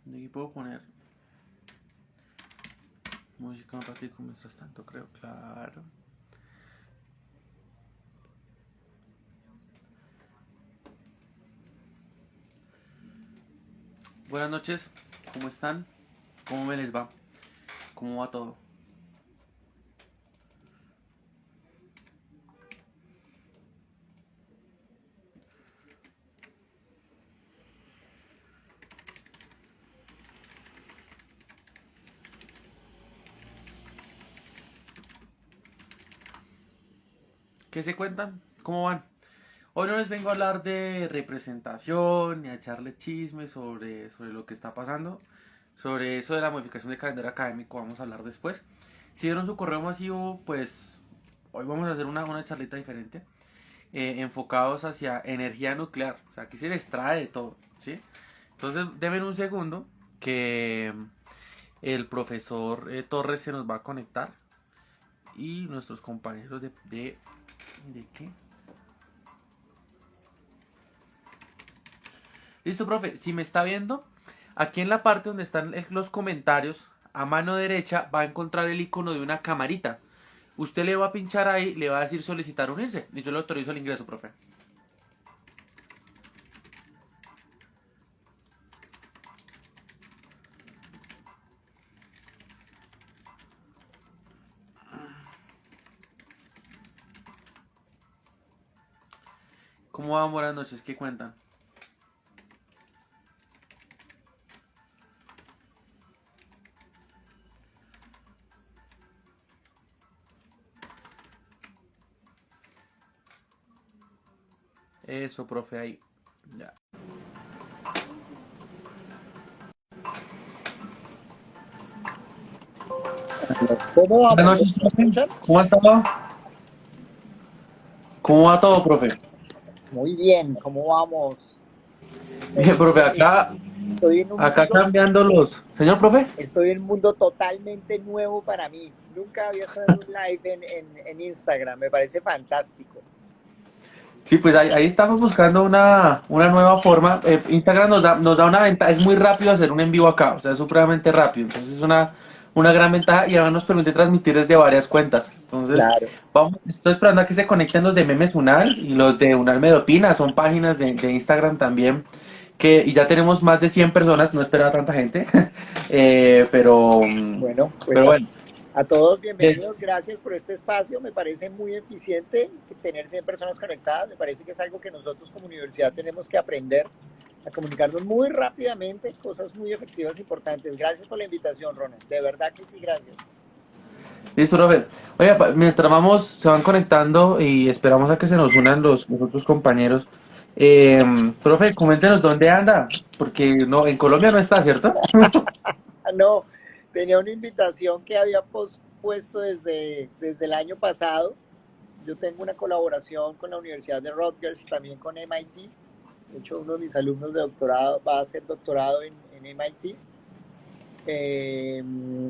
Aquí puedo poner música un ratico mientras tanto, creo, claro. Buenas noches, ¿cómo están? ¿Cómo me les va? ¿Cómo va todo? ¿Qué se cuentan? ¿Cómo van? Hoy no les vengo a hablar de representación ni a echarle chismes sobre lo que está pasando. Sobre eso de la modificación del calendario académico vamos a hablar después. Si vieron su correo masivo, pues hoy vamos a hacer una charlita diferente. Enfocados hacia energía nuclear. O sea, aquí se les trae de todo, ¿sí? Entonces, denme un segundo que el profesor Torres se nos va a conectar y nuestros compañeros ¿de qué? Listo, profe. Si me está viendo, aquí en la parte donde están los comentarios, a mano derecha va a encontrar el icono de una camarita. Usted le va a pinchar ahí, le va a decir solicitar unirse y yo le autorizo el ingreso, profe. ¿Cómo van? Buenas noches, ¿qué cuentan? Eso, profe, ahí. Ya. ¿Cómo Buenas vamos? noches, ¿Me profe. escuchan? ¿Cómo ha estado? ¿Cómo va todo, profe? Muy bien, ¿cómo vamos? Bien, Estoy, profe, es- acá, estoy en un acá mundo, cambiando los... Señor, profe. estoy en un mundo totalmente nuevo para mí. Nunca había estado en un live en Instagram, me parece fantástico. Sí, pues ahí estamos buscando una nueva forma. Instagram nos da una ventaja, es muy rápido hacer un en vivo acá, o sea, es supremamente rápido. Entonces es una gran ventaja y además nos permite transmitir desde varias cuentas. Entonces, Claro. estoy esperando a que se conecten los de Memes Unal y los de Unal Medopina, son páginas de Instagram también. Y ya tenemos más de 100 personas, no esperaba tanta gente, eh, pero, Bueno, pues pero bueno. a todos bienvenidos, es- gracias por este espacio. Me parece muy eficiente tener 100 personas conectadas. Me parece que es algo que nosotros como universidad tenemos que aprender a comunicarnos muy rápidamente, cosas muy efectivas e importantes. Gracias por la invitación, Ronald. De verdad que sí, gracias. Listo, Robert. Oiga, mientras vamos, se van conectando y esperamos a que se nos unan los otros compañeros. Profe, coméntenos dónde anda, porque no, en Colombia no está, ¿cierto? No, tenía una invitación que había pospuesto desde el año pasado. Yo tengo una colaboración con la Universidad de Rutgers y también con MIT. De hecho, uno de mis alumnos de doctorado va a hacer doctorado en MIT.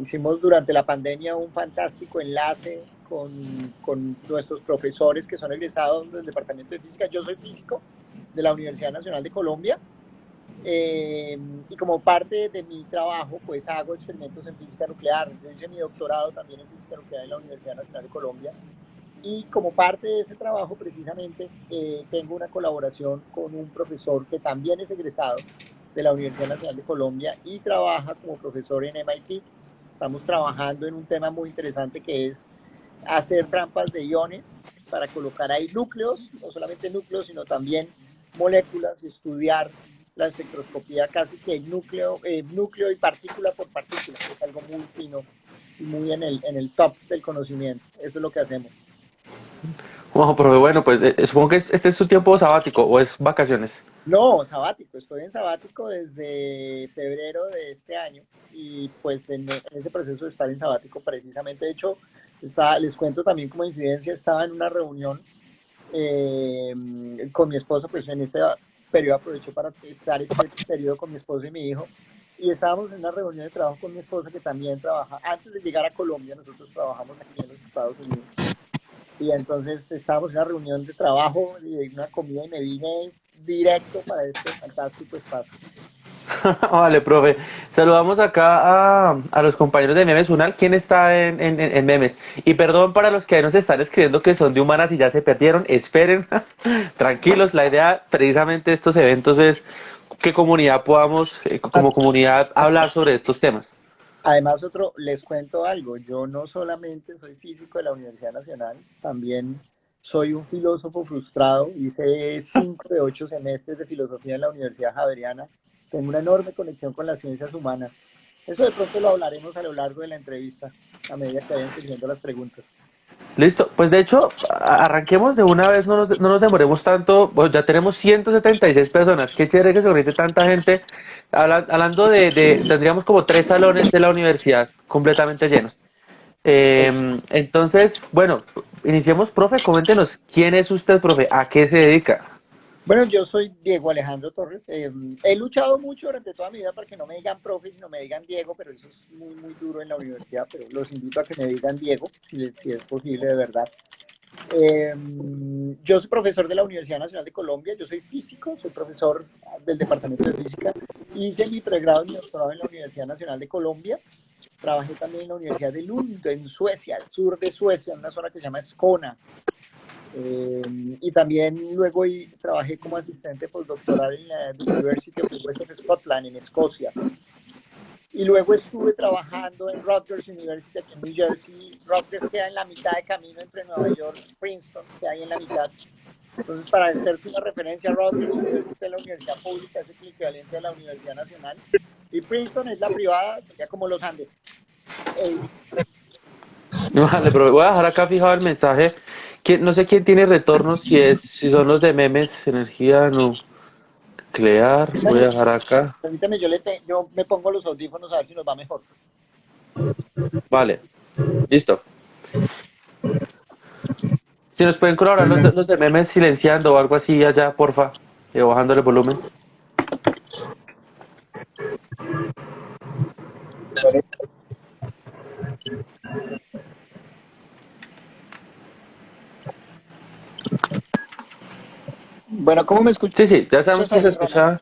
Hicimos durante la pandemia un fantástico enlace con nuestros profesores que son egresados del Departamento de Física. Yo soy físico de la Universidad Nacional de Colombia. Y como parte de mi trabajo, pues hago experimentos en física nuclear. Yo hice mi doctorado también en física nuclear en la Universidad Nacional de Colombia. Y como parte de ese trabajo, precisamente, tengo una colaboración con un profesor que también es egresado de la Universidad Nacional de Colombia y trabaja como profesor en MIT. Estamos trabajando en un tema muy interesante que es hacer trampas de iones para colocar ahí núcleos, no solamente núcleos, sino también moléculas, estudiar la espectroscopía casi que núcleo y partícula por partícula, que es algo muy fino y muy en el top del conocimiento. Eso es lo que hacemos. Bueno, profe, bueno, pues supongo que este es su tiempo sabático o es vacaciones. No, sabático, estoy en sabático desde febrero de este año y pues en ese proceso de estar en sabático precisamente, de hecho, les cuento también como incidencia, estaba en una reunión eh, con mi esposa, pues en este periodo aproveché para estar este periodo con mi esposo y mi hijo y estábamos en una reunión de trabajo con mi esposa que también trabaja, antes de llegar a Colombia, nosotros trabajamos aquí en los Estados Unidos. Y entonces estábamos en una reunión de trabajo y una comida y me vine directo para este fantástico espacio. Vale, profe. Saludamos acá a los compañeros de Memes Unal. ¿Quién está en Memes? Y perdón para los que ahí nos están escribiendo que son de humanas y ya se perdieron. Esperen, tranquilos. La idea precisamente de estos eventos es que comunidad podamos, como comunidad, hablar sobre estos temas. Además, les cuento algo, yo no solamente soy físico de la Universidad Nacional, también soy un filósofo frustrado, hice 5 de 8 semestres de filosofía en la Universidad Javeriana, tengo una enorme conexión con las ciencias humanas. Eso de pronto lo hablaremos a lo largo de la entrevista, a medida que vayan surgiendo las preguntas. Listo, pues de hecho, arranquemos de una vez, no nos demoremos tanto. Bueno, ya tenemos 176 personas. Qué chévere que se conecte tanta gente. Hablando tendríamos como 3 salones de la universidad completamente llenos. Entonces, bueno, iniciemos, profe. Coméntenos, ¿quién es usted, profe? ¿A qué se dedica? Bueno, yo soy Diego Alejandro Torres. He luchado mucho durante toda mi vida para que no me digan profe, sino me digan Diego, pero eso es muy, muy duro en la universidad. Pero los invito a que me digan Diego, si es posible de verdad. Eh, yo soy profesor de la Universidad Nacional de Colombia. Yo soy físico, soy profesor del Departamento de Física. Hice mi pregrado y mi doctorado en la Universidad Nacional de Colombia. Trabajé también en la Universidad de Lund, en Suecia, al sur de Suecia, en una zona que se llama Skåne. Y también luego trabajé como asistente postdoctoral en la University of the West of Scotland, en Escocia. Y luego estuve trabajando en Rutgers University aquí en New Jersey. Rutgers queda en la mitad de camino entre Nueva York y Princeton, que hay en la mitad. Entonces, para hacerse una referencia, Rutgers University es la universidad pública, es el equivalente a la Universidad Nacional. Y Princeton es la privada, sería como los Andes. Vale, profe. Voy a dejar acá fijado el mensaje. No sé quién tiene retornos, si son los de Memes, energía nuclear. Voy a dejar acá. Permítame, yo me pongo los audífonos a ver si nos va mejor. Vale, listo. Si nos pueden colaborar los de Memes silenciando o algo así allá, porfa, bajando el volumen. Bueno, ¿cómo me escuchas Sí, sí, ya sabemos que se ahí, Ronald? escucha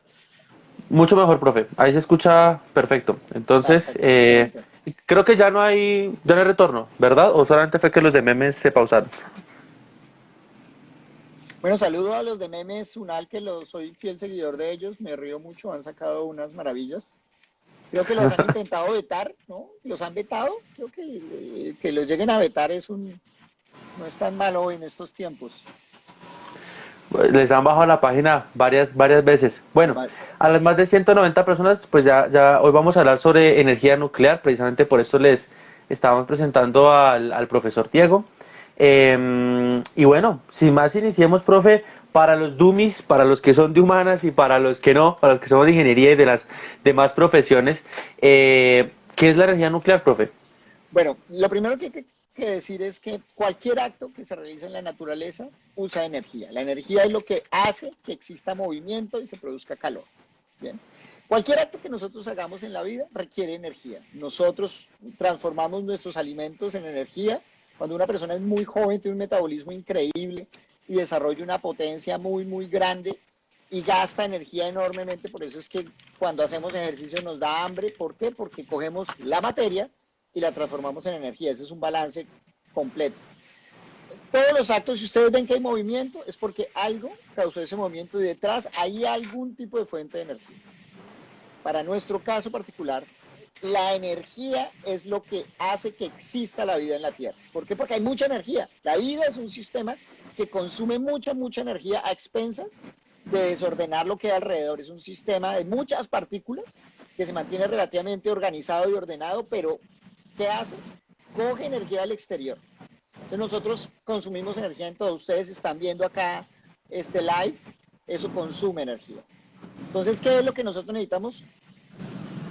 mucho mejor, profe. Ahí se escucha perfecto. Entonces, Perfecto, excelente. creo que ya no hay retorno, ¿verdad? ¿O solamente fue que los de Memes se pausaron? Bueno, saludo a los de Memes Unal, soy fiel seguidor de ellos, me río mucho, han sacado unas maravillas. Creo que los han intentado vetar, ¿no? Los han vetado, creo que los lleguen a vetar no es tan malo en estos tiempos. Les han bajado la página varias veces. Bueno, Vale. a las más de 190 personas, pues ya hoy vamos a hablar sobre energía nuclear. Precisamente por esto les estábamos presentando al profesor Diego. Y bueno, sin más, iniciemos, profe, para los dummies, para los que son de humanas y para los que no, para los que somos de ingeniería y de las demás profesiones. ¿Qué es la energía nuclear, profe? Bueno, lo primero que hay que decir es que cualquier acto que se realice en la naturaleza usa energía. La energía es lo que hace que exista movimiento y se produzca calor. Bien. Cualquier acto que nosotros hagamos en la vida requiere energía. Nosotros transformamos nuestros alimentos en energía. Cuando una persona es muy joven, tiene un metabolismo increíble y desarrolla una potencia muy, muy grande y gasta energía enormemente. Por eso es que cuando hacemos ejercicio nos da hambre. ¿Por qué? Porque cogemos la materia y la transformamos en energía. Ese es un balance completo. Todos los actos, si ustedes ven que hay movimiento, es porque algo causó ese movimiento y detrás hay algún tipo de fuente de energía. Para nuestro caso particular, la energía es lo que hace que exista la vida en la Tierra. ¿Por qué? Porque hay mucha energía. La vida es un sistema que consume mucha, mucha energía a expensas de desordenar lo que hay alrededor. Es un sistema de muchas partículas que se mantiene relativamente organizado y ordenado, pero ¿qué hace? Coge energía del exterior. Entonces nosotros consumimos energía en todo. Ustedes están viendo acá este live, eso consume energía. Entonces, ¿qué es lo que nosotros necesitamos?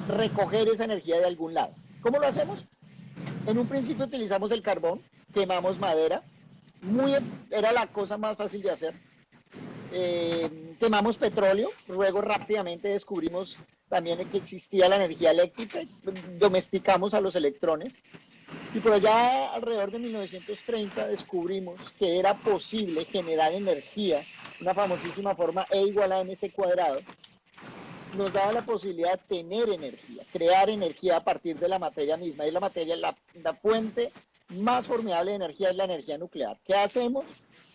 Recoger esa energía de algún lado. ¿Cómo lo hacemos? En un principio utilizamos el carbón, quemamos madera, era la cosa más fácil de hacer. Quemamos petróleo, luego rápidamente descubrimos también que existía la energía eléctrica, domesticamos a los electrones y por allá alrededor de 1930 descubrimos que era posible generar energía, una famosísima forma E igual a mc cuadrado, nos daba la posibilidad de tener energía, crear energía a partir de la materia misma. Es la materia, la fuente más formidable de energía es la energía nuclear. ¿Qué hacemos?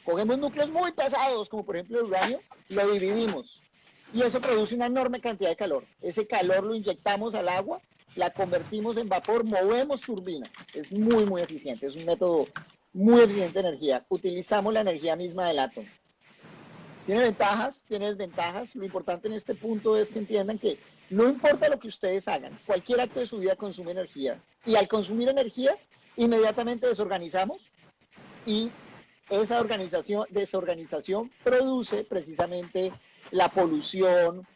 Cogemos núcleos muy pesados, como por ejemplo el uranio, lo dividimos y eso produce una enorme cantidad de calor. Ese calor lo inyectamos al agua, la convertimos en vapor, movemos turbinas. Es muy, muy eficiente, es un método muy eficiente de energía. Utilizamos la energía misma del átomo. Tiene ventajas, tiene desventajas. Lo importante en este punto es que entiendan que no importa lo que ustedes hagan, cualquier acto de su vida consume energía. Y al consumir energía, inmediatamente desorganizamos y esa desorganización produce precisamente la polución,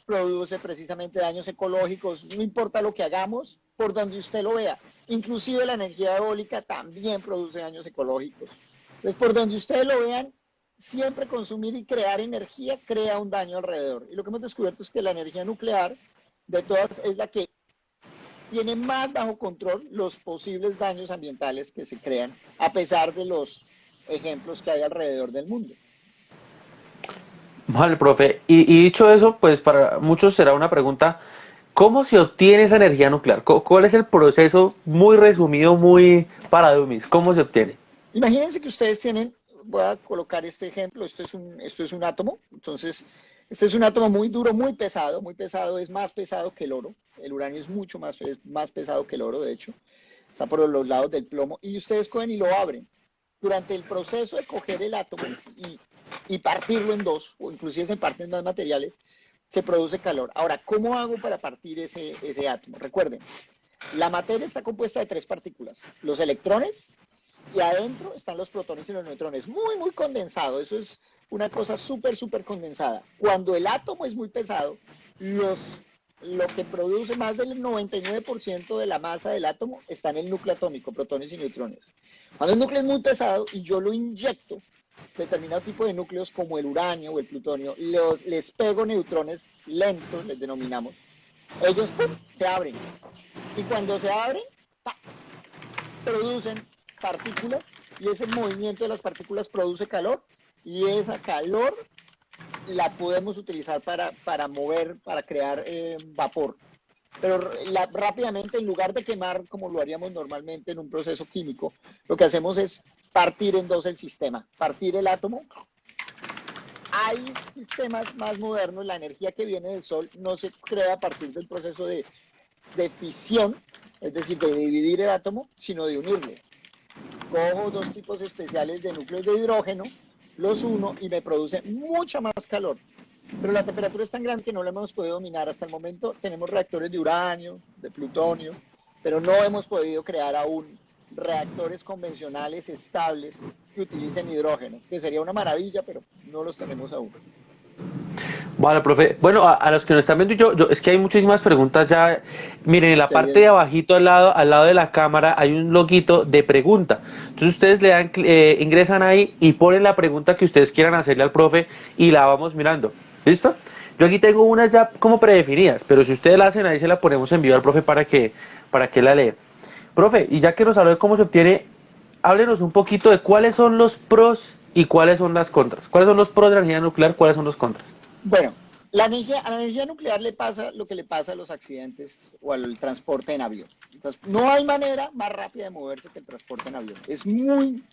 produce precisamente daños ecológicos, no importa lo que hagamos, por donde usted lo vea. Inclusive la energía eólica también produce daños ecológicos. Entonces, por donde ustedes lo vean, siempre consumir y crear energía crea un daño alrededor. Y lo que hemos descubierto es que la energía nuclear, de todas, es la que tiene más bajo control los posibles daños ambientales que se crean, a pesar de los ejemplos que hay alrededor del mundo. Vale, profe. Y dicho eso, pues para muchos será una pregunta, ¿cómo se obtiene esa energía nuclear? ¿Cuál es el proceso muy resumido, muy para dummies? ¿Cómo se obtiene? Imagínense que ustedes tienen, voy a colocar este ejemplo, esto es un átomo, entonces este es un átomo muy duro, muy pesado, es más pesado que el oro, el uranio es mucho más, es más pesado que el oro, de hecho, está por los lados del plomo, y ustedes cogen y lo abren. Durante el proceso de coger el átomo y partirlo en dos, o inclusive en partes más materiales, se produce calor. Ahora, ¿cómo hago para partir ese átomo? Recuerden, la materia está compuesta de tres partículas, los electrones, y adentro están los protones y los neutrones, muy, muy condensado, eso es una cosa súper, súper condensada. Cuando el átomo es muy pesado, lo que produce más del 99% de la masa del átomo está en el núcleo atómico, protones y neutrones. Cuando el núcleo es muy pesado y yo lo inyecto, determinado tipo de núcleos como el uranio o el plutonio, les pego neutrones lentos, les denominamos, ellos ¡pum!, se abren. Y cuando se abren, ¡ta!, producen partículas y ese movimiento de las partículas produce calor y esa calor la podemos utilizar para mover, para crear vapor. Pero rápidamente, en lugar de quemar como lo haríamos normalmente en un proceso químico, lo que hacemos es partir en dos el sistema, partir el átomo. Hay sistemas más modernos, la energía que viene del Sol no se crea a partir del proceso de fisión, es decir, de dividir el átomo, sino de unirlo. Cojo dos tipos especiales de núcleos de hidrógeno, los uno y me produce mucha más calor. Pero la temperatura es tan grande que no la hemos podido dominar. Hasta el momento tenemos reactores de uranio, de plutonio, pero no hemos podido crear aún reactores convencionales estables que utilicen hidrógeno, que sería una maravilla, pero no los tenemos aún. Vale, profe. Bueno, a los que nos están viendo, es que hay muchísimas preguntas ya. Miren, en la parte de abajito al lado de la cámara hay un loguito de pregunta. Entonces ustedes le dan, ingresan ahí y ponen la pregunta que ustedes quieran hacerle al profe y la vamos mirando. ¿Listo? Yo aquí tengo unas ya como predefinidas, pero si ustedes la hacen ahí se la ponemos en vivo al profe para que la lea. Profe, y ya que nos habló de cómo se obtiene, háblenos un poquito de cuáles son los pros y cuáles son las contras. ¿Cuáles son los pros de la energía nuclear? ¿Cuáles son los contras? Bueno, a la energía nuclear le pasa lo que le pasa a los accidentes o al transporte en avión. Entonces, no hay manera más rápida de moverse que el transporte en avión. Es muy,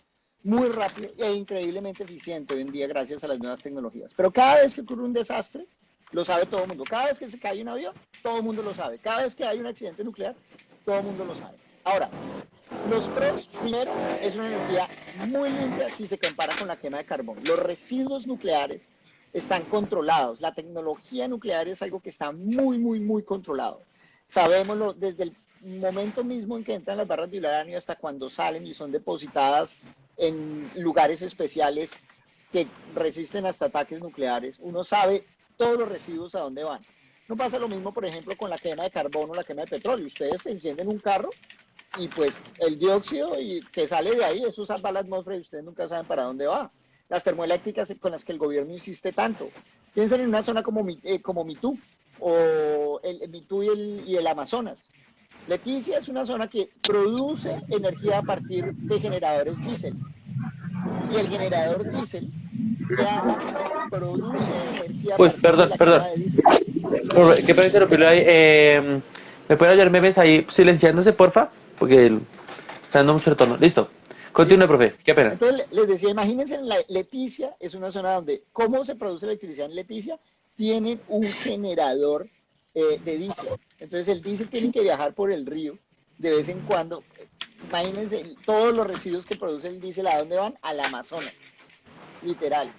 muy rápido e increíblemente eficiente hoy en día gracias a las nuevas tecnologías. Pero cada vez que ocurre un desastre, lo sabe todo el mundo. Cada vez que se cae un avión, todo el mundo lo sabe. Cada vez que hay un accidente nuclear, todo el mundo lo sabe. Ahora, los pros, primero, es una energía muy limpia si se compara con la quema de carbón. Los residuos nucleares están controlados. La tecnología nuclear es algo que está muy, muy, muy controlado. Sabémoslo desde el momento mismo en que entran las barras de uranio hasta cuando salen y son depositadas en lugares especiales que resisten hasta ataques nucleares. Uno sabe todos los residuos a dónde van. No pasa lo mismo, por ejemplo, con la quema de carbón o la quema de petróleo. Ustedes encienden un carro y pues el dióxido que sale de ahí, eso va a la atmósfera y ustedes nunca saben para dónde va. Las termoeléctricas con las que el gobierno insiste tanto. Piensen en una zona como Mitú o el Mitú y el Amazonas. Leticia es una zona que produce energía a partir de generadores diésel. Y el generador diésel ¿qué hace? Produce energía a Uy, partir de perdón, la perdón. quema de diésel. Qué pena interrumpirlo ahí. ¿Me puede ayudar memes ahí silenciándose, porfa? Porque está dando mucho retorno. Listo. Continúe, ¿Listo? profe. Qué pena. Entonces les decía, imagínense en la Leticia, es una zona donde, ¿cómo se produce electricidad en Leticia? Tienen un generador de diésel. Entonces el diésel tiene que viajar por el río de vez en cuando. Imagínense todos los residuos que produce el diésel, ¿a dónde van? Al Amazonas, literal.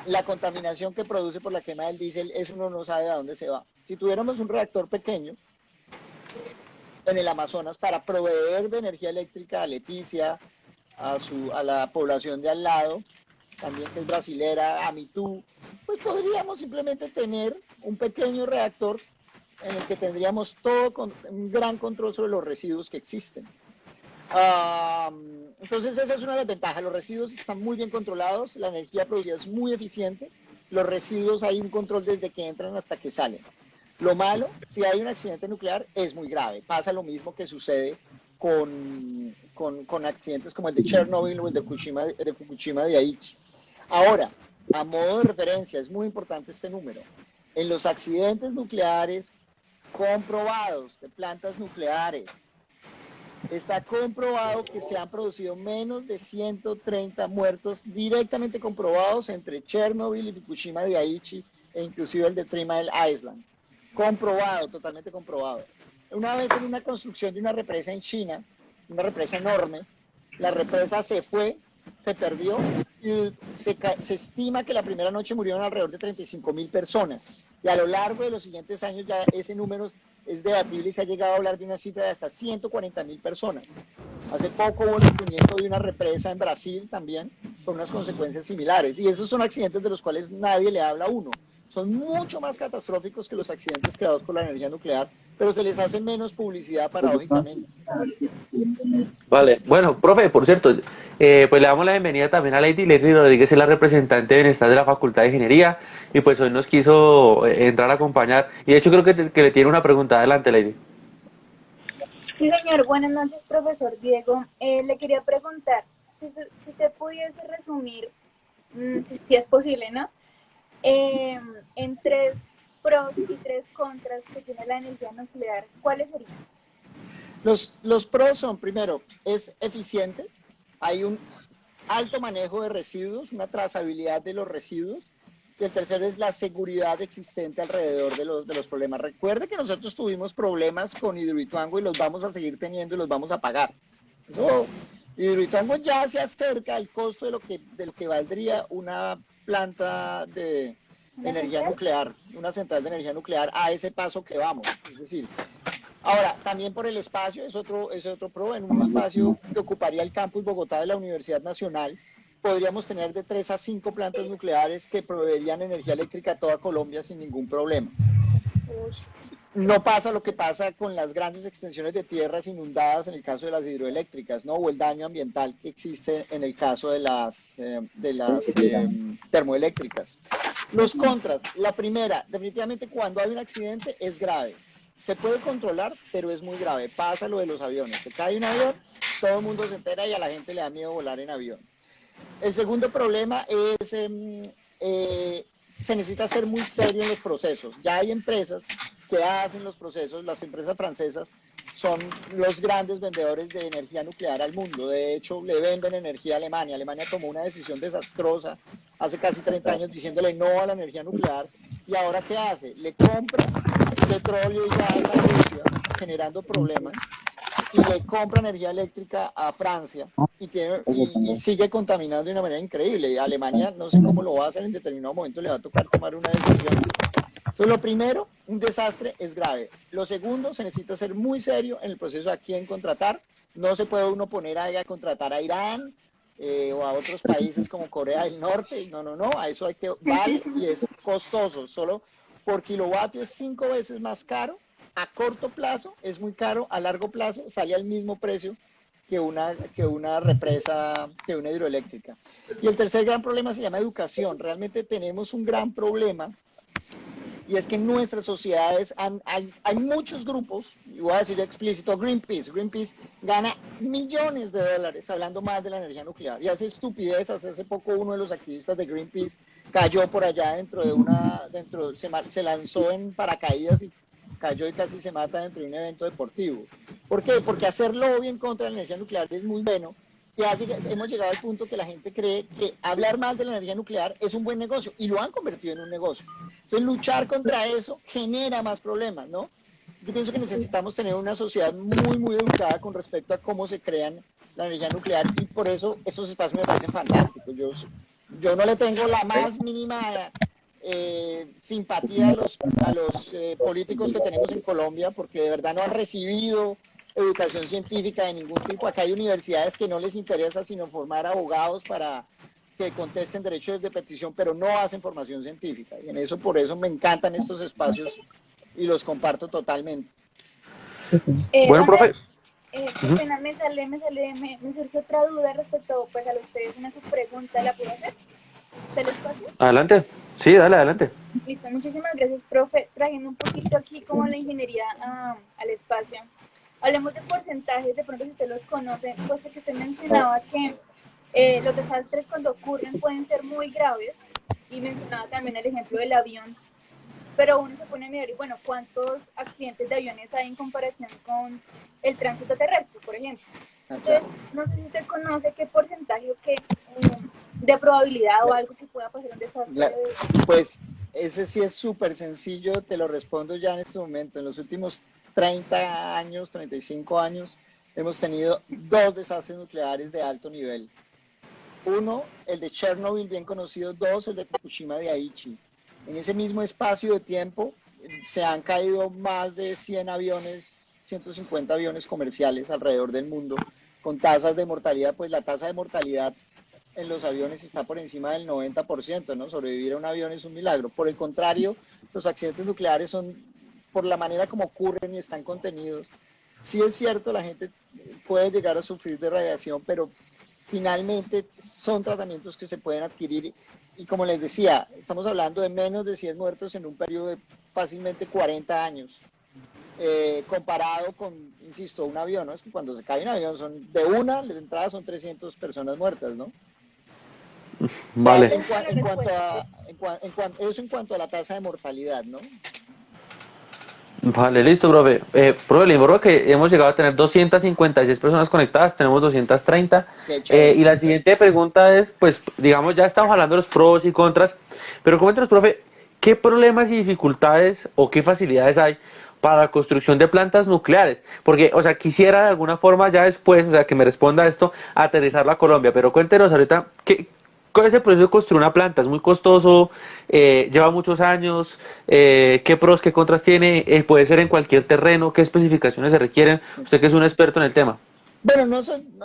La contaminación que produce por la quema del diésel, eso uno no sabe a dónde se va. Si tuviéramos un reactor pequeño en el Amazonas para proveer de energía eléctrica a Leticia, a la población de al lado, también que es brasilera, a Mitú, pues podríamos simplemente tener un pequeño reactor en el que tendríamos todo con un gran control sobre los residuos que existen. Entonces esa es una desventaja, los residuos están muy bien controlados, la energía producida es muy eficiente, los residuos hay un control desde que entran hasta que salen. Lo malo, si hay un accidente nuclear, es muy grave. Pasa lo mismo que sucede con accidentes como el de Chernobyl o el de Fukushima de Aichi. Ahora, a modo de referencia, es muy importante este número. En los accidentes nucleares comprobados de plantas nucleares, está comprobado que se han producido menos de 130 muertos directamente comprobados entre Chernobyl y Fukushima de Aichi e inclusive el de 3 Mile Island. Comprobado, totalmente comprobado. Una vez en una construcción de una represa en China, una represa enorme, la represa se fue, se perdió y se estima que la primera noche murieron alrededor de 35.000 personas. Y a lo largo de los siguientes años ya ese número es debatible y se ha llegado a hablar de una cifra de hasta 140.000 personas. Hace poco hubo un hundimiento de una represa en Brasil también, con unas consecuencias similares. Y esos son accidentes de los cuales nadie le habla a uno. Son mucho más catastróficos que los accidentes creados por la energía nuclear, pero se les hace menos publicidad paradójicamente. Vale. Bueno, profe, por cierto, pues le damos la bienvenida también a Lady Rodríguez, es la representante de bienestar de la Facultad de Ingeniería, y pues hoy nos quiso entrar a acompañar. Y de hecho creo que le tiene una pregunta. Adelante, Lady. Sí, señor. Buenas noches, profesor Diego. Le quería preguntar si usted pudiese resumir, si es posible, ¿no? En 3 pros y 3 contras que tiene la energía nuclear, ¿cuáles serían? Los pros son, primero, es eficiente, hay un alto manejo de residuos, una trazabilidad de los residuos, y el tercero es la seguridad existente alrededor de los problemas. Recuerde que nosotros tuvimos problemas con Hidroituango y los vamos a seguir teniendo y los vamos a pagar. Eso, Hidroituango ya se acerca al costo del que valdría una planta de energía nuclear, una central de energía nuclear, a ese paso que vamos. Es decir, ahora, también por el espacio, es otro pro, en un espacio que ocuparía el campus Bogotá de la Universidad Nacional, podríamos tener de 3 a 5 plantas nucleares que proveerían energía eléctrica a toda Colombia sin ningún problema. No pasa lo que pasa con las grandes extensiones de tierras inundadas en el caso de las hidroeléctricas, ¿no? O el daño ambiental que existe en el caso de las termoeléctricas. Los contras, la primera, definitivamente cuando hay un accidente es grave. Se puede controlar, pero es muy grave. Pasa lo de los aviones. Se cae un avión, todo el mundo se entera y a la gente le da miedo volar en avión. El segundo problema es, se necesita ser muy serio en los procesos. Ya hay empresas que hacen los procesos, las empresas francesas son los grandes vendedores de energía nuclear al mundo. De hecho, le venden energía a Alemania. Alemania tomó una decisión desastrosa hace casi 30 años diciéndole no a la energía nuclear. ¿Y ahora qué hace? Le compra petróleo y gas a Rusia, generando problemas, y le compra energía eléctrica a Francia y sigue contaminando de una manera increíble. Alemania no sé cómo lo va a hacer, en determinado momento le va a tocar tomar una decisión. Entonces, lo primero, un desastre es grave. Lo segundo, se necesita ser muy serio en el proceso a quién contratar. No se puede uno poner a contratar a Irán o a otros países como Corea del Norte. No, a eso hay que vale y es costoso. Solo por kilovatio es 5 veces más caro. A corto plazo es muy caro, a largo plazo sale al mismo precio que una represa, que una hidroeléctrica. Y el tercer gran problema se llama educación. Realmente tenemos un gran problema y es que en nuestras sociedades hay muchos grupos, y voy a decir explícito, Greenpeace gana millones de dólares hablando más de la energía nuclear, y hace estupidez. Hace poco uno de los activistas de Greenpeace cayó por allá se lanzó en paracaídas y cayó y casi se mata dentro de un evento deportivo. ¿Por qué? Porque hacer lobby en contra de la energía nuclear es muy bueno, y hemos llegado al punto que la gente cree que hablar mal de la energía nuclear es un buen negocio, y lo han convertido en un negocio. Entonces, luchar contra eso genera más problemas, ¿no? Yo pienso que necesitamos tener una sociedad muy, muy educada con respecto a cómo se crean la energía nuclear, y por eso estos espacios me parecen fantásticos. Yo no le tengo la más mínima simpatía a los políticos que tenemos en Colombia, porque de verdad no han recibido educación científica de ningún tipo. Acá hay universidades que no les interesa sino formar abogados para que contesten derechos de petición, pero no hacen formación científica. Y por eso me encantan estos espacios y los comparto totalmente. Bueno, profe. Qué pena, me surge otra duda respecto pues, a ustedes, una subpregunta, ¿la puedo hacer? ¿Está el espacio? Adelante. Sí, dale, adelante. Listo, muchísimas gracias, profe. Trayendo un poquito aquí como la ingeniería al espacio. Hablemos de porcentajes, de pronto si usted los conoce, puesto que usted mencionaba que los desastres cuando ocurren pueden ser muy graves, y mencionaba también el ejemplo del avión, pero uno se pone a mirar y bueno, ¿cuántos accidentes de aviones hay en comparación con el tránsito terrestre, por ejemplo? Entonces, no sé si usted conoce qué porcentaje o qué de probabilidad o algo que pueda pasar un desastre. Pues ese sí es súper sencillo, te lo respondo ya en este momento. En los últimos 30 años, 35 años, hemos tenido 2 desastres nucleares de alto nivel. 1, el de Chernobyl, bien conocido. 2, el de Fukushima de Aichi. En ese mismo espacio de tiempo se han caído más de 100 aviones, 150 aviones comerciales alrededor del mundo, con tasas de mortalidad. Pues la tasa de mortalidad en los aviones está por encima del 90%, ¿no? Sobrevivir a un avión es un milagro. Por el contrario, los accidentes nucleares son, por la manera como ocurren y están contenidos, sí es cierto, la gente puede llegar a sufrir de radiación, pero finalmente son tratamientos que se pueden adquirir, y como les decía, estamos hablando de menos de 100 muertos en un periodo de fácilmente 40 años. Comparado con, insisto, un avión, ¿no? Es que cuando se cae un avión son de entrada son 300 personas muertas, ¿no? Vale. Eso en cuanto a la tasa de mortalidad, ¿no? Vale, listo, profe. Profe, le informo que hemos llegado a tener 256 personas conectadas, tenemos 230. Y la siguiente pregunta es, pues, digamos, ya estamos hablando de los pros y contras, pero coméntanos, profe, ¿qué problemas y dificultades o qué facilidades hay para la construcción de plantas nucleares? Porque, o sea, quisiera de alguna forma ya después, o sea, que me responda esto, aterrizarlo a Colombia, pero cuéntenos ahorita, ¿cuál es el proceso de construir una planta? ¿Es muy costoso? ¿Lleva muchos años? ¿Qué pros, qué contras tiene? ¿Puede ser en cualquier terreno? ¿Qué especificaciones se requieren? Usted que es un experto en el tema. Bueno,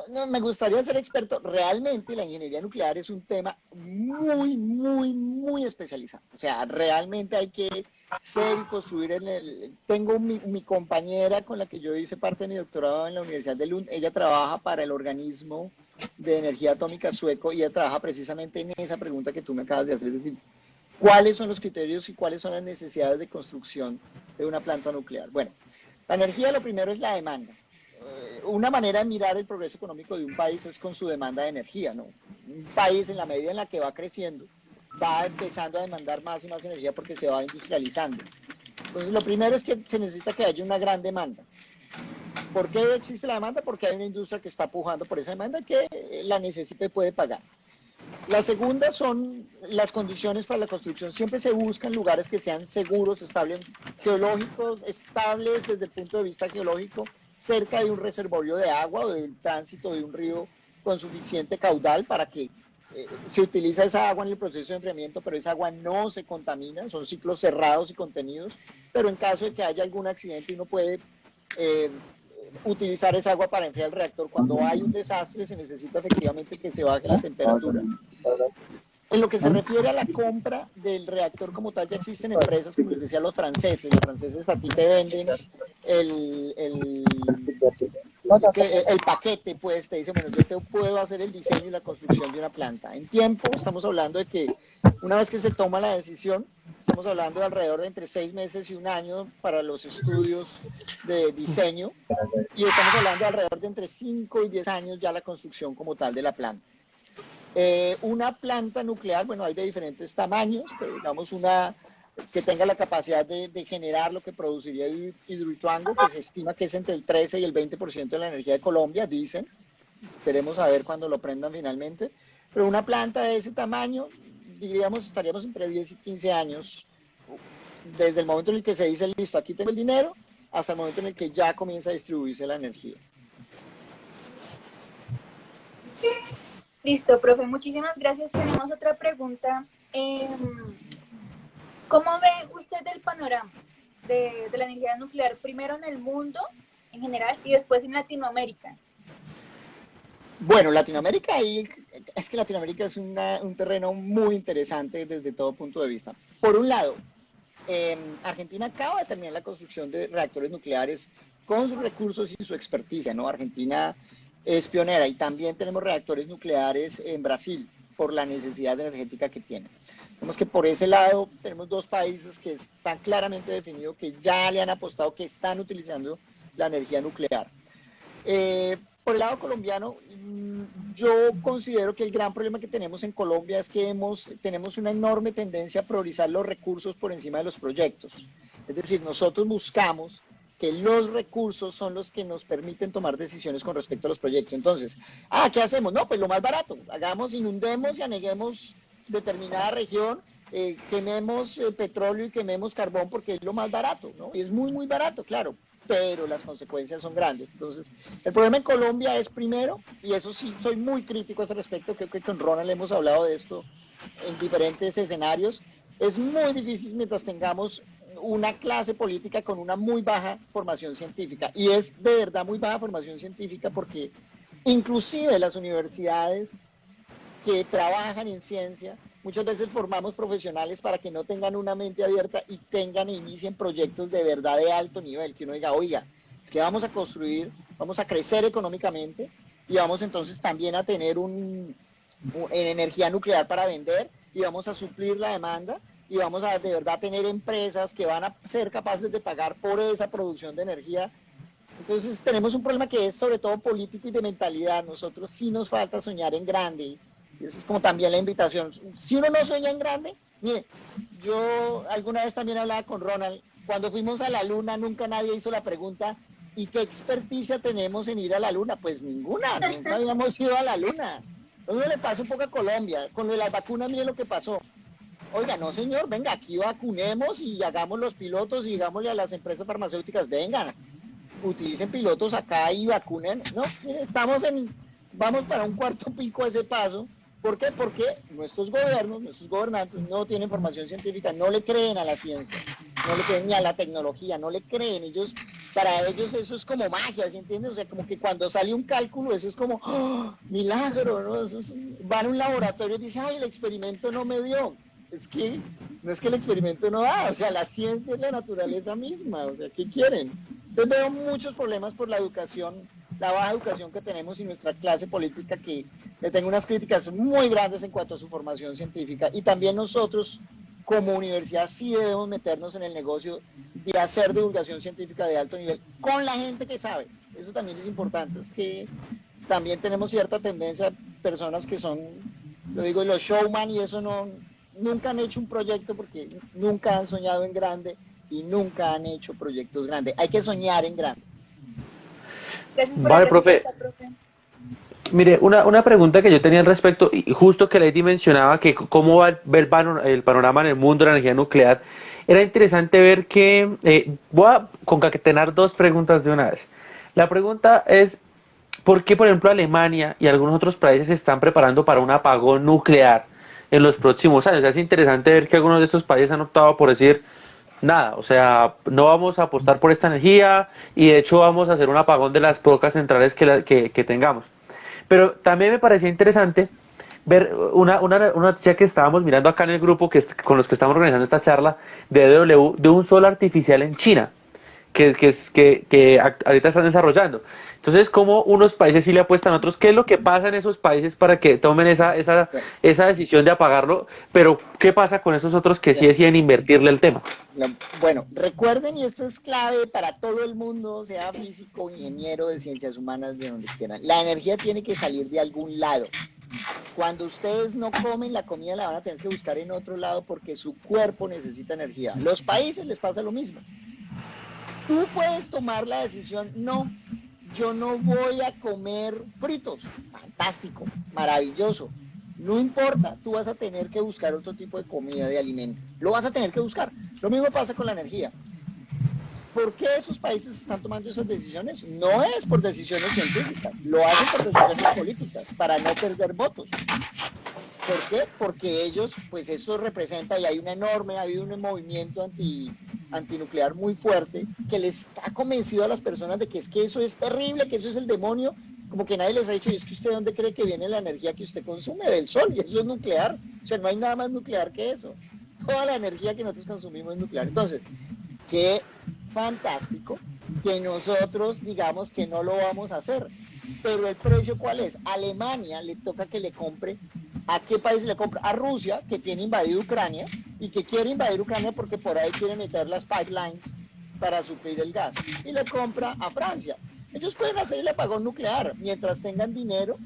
no me gustaría ser experto. Realmente la ingeniería nuclear es un tema muy, muy, muy especializado. O sea, realmente hay que ser y construir Tengo mi compañera con la que yo hice parte de mi doctorado en la Universidad de Lund. Ella trabaja para el organismo de energía atómica sueco, y ella trabaja precisamente en esa pregunta que tú me acabas de hacer. Es decir, ¿cuáles son los criterios y cuáles son las necesidades de construcción de una planta nuclear? Bueno, la energía, lo primero es la demanda. Una manera de mirar el progreso económico de un país es con su demanda de energía, ¿no? Un país, en la medida en la que va creciendo, va empezando a demandar más y más energía porque se va industrializando. Entonces, lo primero es que se necesita que haya una gran demanda. ¿Por qué existe la demanda? Porque hay una industria que está pujando por esa demanda, que la necesita y puede pagar. La segunda son las condiciones para la construcción. Siempre se buscan lugares que sean seguros, estables, geológicos, estables desde el punto de vista geológico, cerca de un reservorio de agua o del tránsito de un río con suficiente caudal para que se utiliza esa agua en el proceso de enfriamiento, pero esa agua no se contamina, son ciclos cerrados y contenidos, pero en caso de que haya algún accidente uno puede utilizar esa agua para enfriar el reactor. Cuando hay un desastre se necesita efectivamente que se baje la temperatura. En lo que se refiere a la compra del reactor como tal, ya existen empresas, como les decía, los franceses a ti te venden el paquete, pues te dice, bueno, yo te puedo hacer el diseño y la construcción de una planta. En tiempo, estamos hablando de que una vez que se toma la decisión, estamos hablando de alrededor de entre 6 meses y un año para los estudios de diseño, y estamos hablando de alrededor de entre 5 y 10 años ya la construcción como tal de la planta. Una planta nuclear, bueno, hay de diferentes tamaños, pero digamos una que tenga la capacidad de generar lo que produciría Hidroituango, que se estima que es entre el 13 y el 20% de la energía de Colombia, dicen. Esperemos a ver cuando lo prendan finalmente. Pero una planta de ese tamaño, diríamos, estaríamos entre 10 y 15 años, desde el momento en el que se dice, listo, aquí tengo el dinero, hasta el momento en el que ya comienza a distribuirse la energía. Listo, profe, muchísimas gracias. Tenemos otra pregunta. ¿Cómo ve usted el panorama de la energía nuclear, primero en el mundo en general y después en Latinoamérica? Bueno, Latinoamérica, es que Latinoamérica es un terreno muy interesante desde todo punto de vista. Por un lado, Argentina acaba de terminar la construcción de reactores nucleares con sus recursos y su experticia, ¿no? Argentina es pionera y también tenemos reactores nucleares en Brasil por la necesidad energética que tienen. Vemos que por ese lado tenemos dos países que están claramente definidos, que ya le han apostado, que están utilizando la energía nuclear. Por el lado colombiano, yo considero que el gran problema que tenemos en Colombia es que tenemos una enorme tendencia a priorizar los recursos por encima de los proyectos. Es decir, nosotros buscamos que los recursos son los que nos permiten tomar decisiones con respecto a los proyectos. Entonces, ¿qué hacemos? No, pues lo más barato. Inundemos y aneguemos determinada región, quememos petróleo y quememos carbón porque es lo más barato, ¿no? Y es muy, muy barato, claro, pero las consecuencias son grandes. Entonces, el problema en Colombia es primero, y eso sí, soy muy crítico a ese respecto, creo que con Ronald hemos hablado de esto en diferentes escenarios, es muy difícil mientras tengamos una clase política con una muy baja formación científica, y es de verdad muy baja formación científica porque inclusive las universidades que trabajan en ciencia, muchas veces formamos profesionales para que no tengan una mente abierta y tengan e inicien proyectos de verdad de alto nivel, que uno diga, oiga, es que vamos a construir, vamos a crecer económicamente y vamos entonces también a tener en energía nuclear para vender y vamos a suplir la demanda y vamos a de verdad tener empresas que van a ser capaces de pagar por esa producción de energía. Entonces tenemos un problema que es sobre todo político y de mentalidad. Nosotros sí nos falta soñar en grande. Y esa es como también la invitación. Si uno no sueña en grande, mire, yo alguna vez también hablaba con Ronald, cuando fuimos a la luna nunca nadie hizo la pregunta, ¿y qué experticia tenemos en ir a la luna? Pues ninguna, nunca habíamos ido a la luna. Entonces le pasa un poco a Colombia, con lo de las vacunas mire lo que pasó. Oiga, no señor, venga, aquí vacunemos y hagamos los pilotos y digámosle a las empresas farmacéuticas, vengan, utilicen pilotos acá y vacunen. No, mire, vamos para un cuarto pico a ese paso. ¿Por qué? Porque nuestros gobernantes no tienen formación científica, no le creen a la ciencia, no le creen ni a la tecnología, no le creen. Para ellos eso es como magia, ¿sí entiendes? O sea, como que cuando sale un cálculo, eso es como, ¡oh, milagro! ¿No? Van a un laboratorio y dicen, ¡ay, el experimento no me dio! Es que no es que el experimento no da, o sea, la ciencia es la naturaleza misma, o sea, ¿qué quieren? Entonces veo muchos problemas por la educación, la baja educación que tenemos y nuestra clase política que le tengo unas críticas muy grandes en cuanto a su formación científica y también nosotros como universidad sí debemos meternos en el negocio de hacer divulgación científica de alto nivel con la gente que sabe, eso también es importante, es que también tenemos cierta tendencia, personas que son, lo digo, los showman y eso nunca han hecho un proyecto porque nunca han soñado en grande y nunca han hecho proyectos grandes. Hay que soñar en grande. Gracias por Vale, la profe. respuesta, profe. Mire, una pregunta que yo tenía al respecto, y justo que Lady mencionaba que cómo va a ver el panorama en el mundo de la energía nuclear, era interesante ver que, voy a concatenar dos preguntas de una vez. La pregunta es, ¿por qué, por ejemplo, Alemania y algunos otros países se están preparando para un apagón nuclear en los próximos años? Es interesante ver que algunos de estos países han optado por decir, nada, o sea, no vamos a apostar por esta energía y de hecho vamos a hacer un apagón de las pocas centrales que tengamos. Pero también me parecía interesante ver una noticia que estábamos mirando acá en el grupo con los que estamos organizando esta charla de EW, de un sol artificial en China, ahorita están desarrollando. Entonces, ¿cómo unos países sí le apuestan a otros? ¿Qué es lo que pasa en esos países para que tomen esa decisión de apagarlo? Pero, ¿qué pasa con esos otros que sí deciden invertirle el tema? Bueno, recuerden, y esto es clave para todo el mundo, sea físico, ingeniero, de ciencias humanas, de donde quieran, la energía tiene que salir de algún lado. Cuando ustedes no comen, la comida la van a tener que buscar en otro lado porque su cuerpo necesita energía. Los países les pasa lo mismo. Tú puedes tomar la decisión, no, yo no voy a comer fritos. Fantástico, maravilloso. No importa, tú vas a tener que buscar otro tipo de comida, de alimento. Lo vas a tener que buscar. Lo mismo pasa con la energía. ¿Por qué esos países están tomando esas decisiones? No es por decisiones científicas, lo hacen por decisiones políticas, para no perder votos. ¿Por qué? Porque ellos, pues eso representa, y hay un movimiento antinuclear muy fuerte, que les ha convencido a las personas de que es que eso es terrible, que eso es el demonio, como que nadie les ha dicho, y es que usted ¿dónde cree que viene la energía que usted consume? Del sol, y eso es nuclear. O sea, no hay nada más nuclear que eso. Toda la energía que nosotros consumimos es nuclear. Entonces, qué fantástico que nosotros digamos que no lo vamos a hacer. Pero el precio, ¿cuál es? Alemania le toca que le compre. ¿A qué país le compra? A Rusia, que tiene invadido Ucrania y que quiere invadir Ucrania porque por ahí quiere meter las pipelines para suplir el gas. Y le compra a Francia. Ellos pueden hacer el apagón nuclear mientras tengan dinero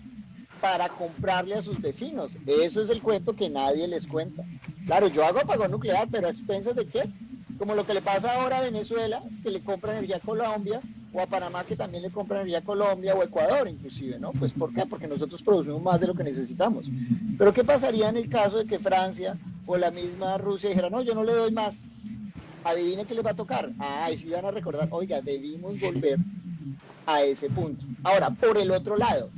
para comprarle a sus vecinos. Eso es el cuento que nadie les cuenta. Claro, yo hago apagón nuclear, pero ¿a expensas de qué? Como lo que le pasa ahora a Venezuela, que le compra energía a Colombia, o a Panamá, que también le compra energía a Colombia, o Ecuador inclusive, ¿no? Pues ¿por qué? Porque nosotros producimos más de lo que necesitamos. Pero ¿qué pasaría en el caso de que Francia o la misma Rusia dijera, no, yo no le doy más? Adivine qué les va a tocar. Ah, y sí van a recordar, oiga, debimos volver a ese punto. Ahora, por el otro lado,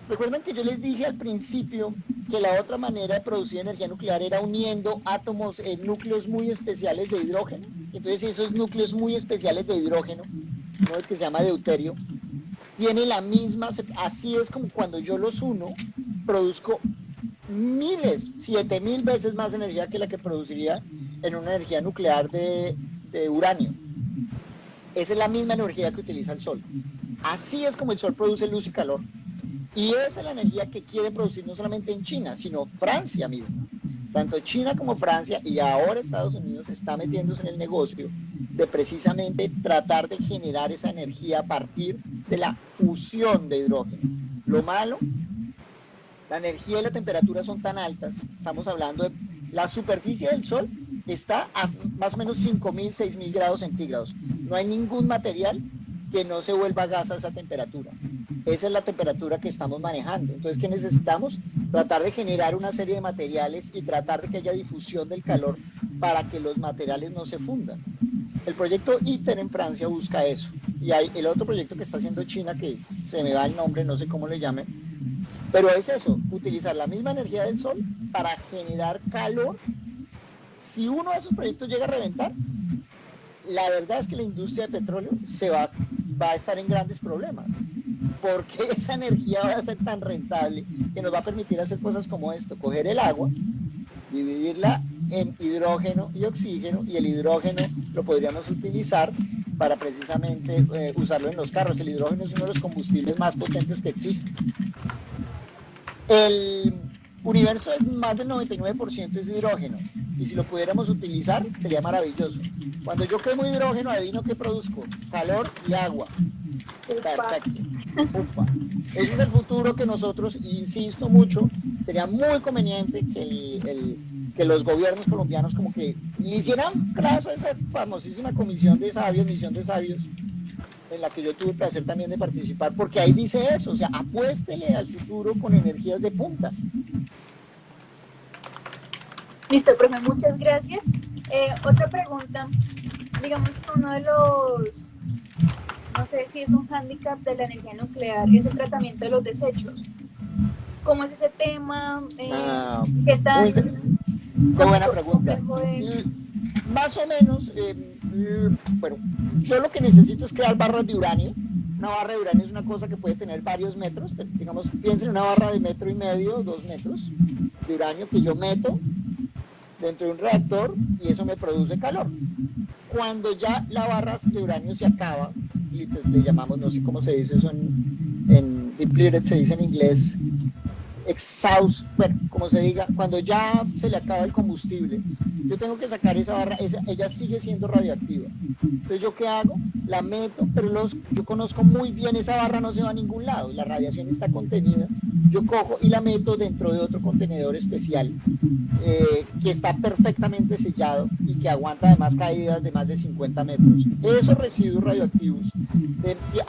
recuerdan que yo les dije al principio que la otra manera de producir energía nuclear era uniendo átomos en núcleos muy especiales de hidrógeno. Entonces esos núcleos muy especiales de hidrógeno, ¿no? El que se llama deuterio, tiene la misma, así es como cuando yo los uno, produzco miles, 7000 veces más energía que la que produciría en una energía nuclear de uranio. Esa es la misma energía que utiliza el Sol. Así es como el Sol produce luz y calor. Y esa es la energía que quiere producir no solamente en China, sino Francia misma. Tanto China como Francia y ahora Estados Unidos está metiéndose en el negocio de precisamente tratar de generar esa energía a partir de la fusión de hidrógeno. Lo malo, la energía y la temperatura son tan altas, estamos hablando de la superficie del Sol está a más o menos 5.000, 6.000 grados centígrados. No hay ningún material que no se vuelva gas a esa temperatura. Esa es la temperatura que estamos manejando. Entonces, ¿qué necesitamos? Tratar de generar una serie de materiales y tratar de que haya difusión del calor para que los materiales no se fundan. El proyecto ITER en Francia busca eso. Y hay el otro proyecto que está haciendo China, que se me va el nombre, no sé cómo le llamen, pero es eso, utilizar la misma energía del sol para generar calor. Si uno de esos proyectos llega a reventar, la verdad es que la industria de petróleo va a estar en grandes problemas, porque esa energía va a ser tan rentable que nos va a permitir hacer cosas como esto, coger el agua, dividirla en hidrógeno y oxígeno, y el hidrógeno lo podríamos utilizar para precisamente usarlo en los carros. El hidrógeno es uno de los combustibles más potentes que existen. El universo es más del 99% es hidrógeno, y si lo pudiéramos utilizar sería maravilloso. Cuando yo quemo hidrógeno, adivino qué produzco: calor y agua. Perfecto. Upa. Ese es el futuro que nosotros, insisto mucho, sería muy conveniente que los gobiernos colombianos como que le hicieran caso a esa famosísima comisión de sabios, misión de sabios, en la que yo tuve el placer también de participar, porque ahí dice eso, o sea, apuéstele al futuro con energías de punta. Listo, profe, muchas gracias. Otra pregunta, digamos que uno de los, no sé si es un hándicap de la energía nuclear, es el tratamiento de los desechos. ¿Cómo es ese tema? ¿Qué tal? Qué buena pregunta. Más o menos, bueno, yo lo que necesito es crear barras de uranio. Una barra de uranio es una cosa que puede tener varios metros, pero digamos, piensen en una barra de 1,5 metros, 2 metros de uranio que yo meto dentro de un reactor y eso me produce calor. cuando ya la barra de uranio se acaba, le llamamos, no sé cómo se dice eso en depleted, se dice en inglés, exhaust, bueno, como se diga, cuando ya se le acaba el combustible, yo tengo que sacar esa barra, ella sigue siendo radioactiva. Entonces, ¿yo qué hago? La meto, pero yo conozco muy bien, esa barra no se va a ningún lado, la radiación está contenida. Yo cojo y la meto dentro de otro contenedor especial que está perfectamente sellado y que aguanta además caídas de más de 50 metros. Esos residuos radioactivos,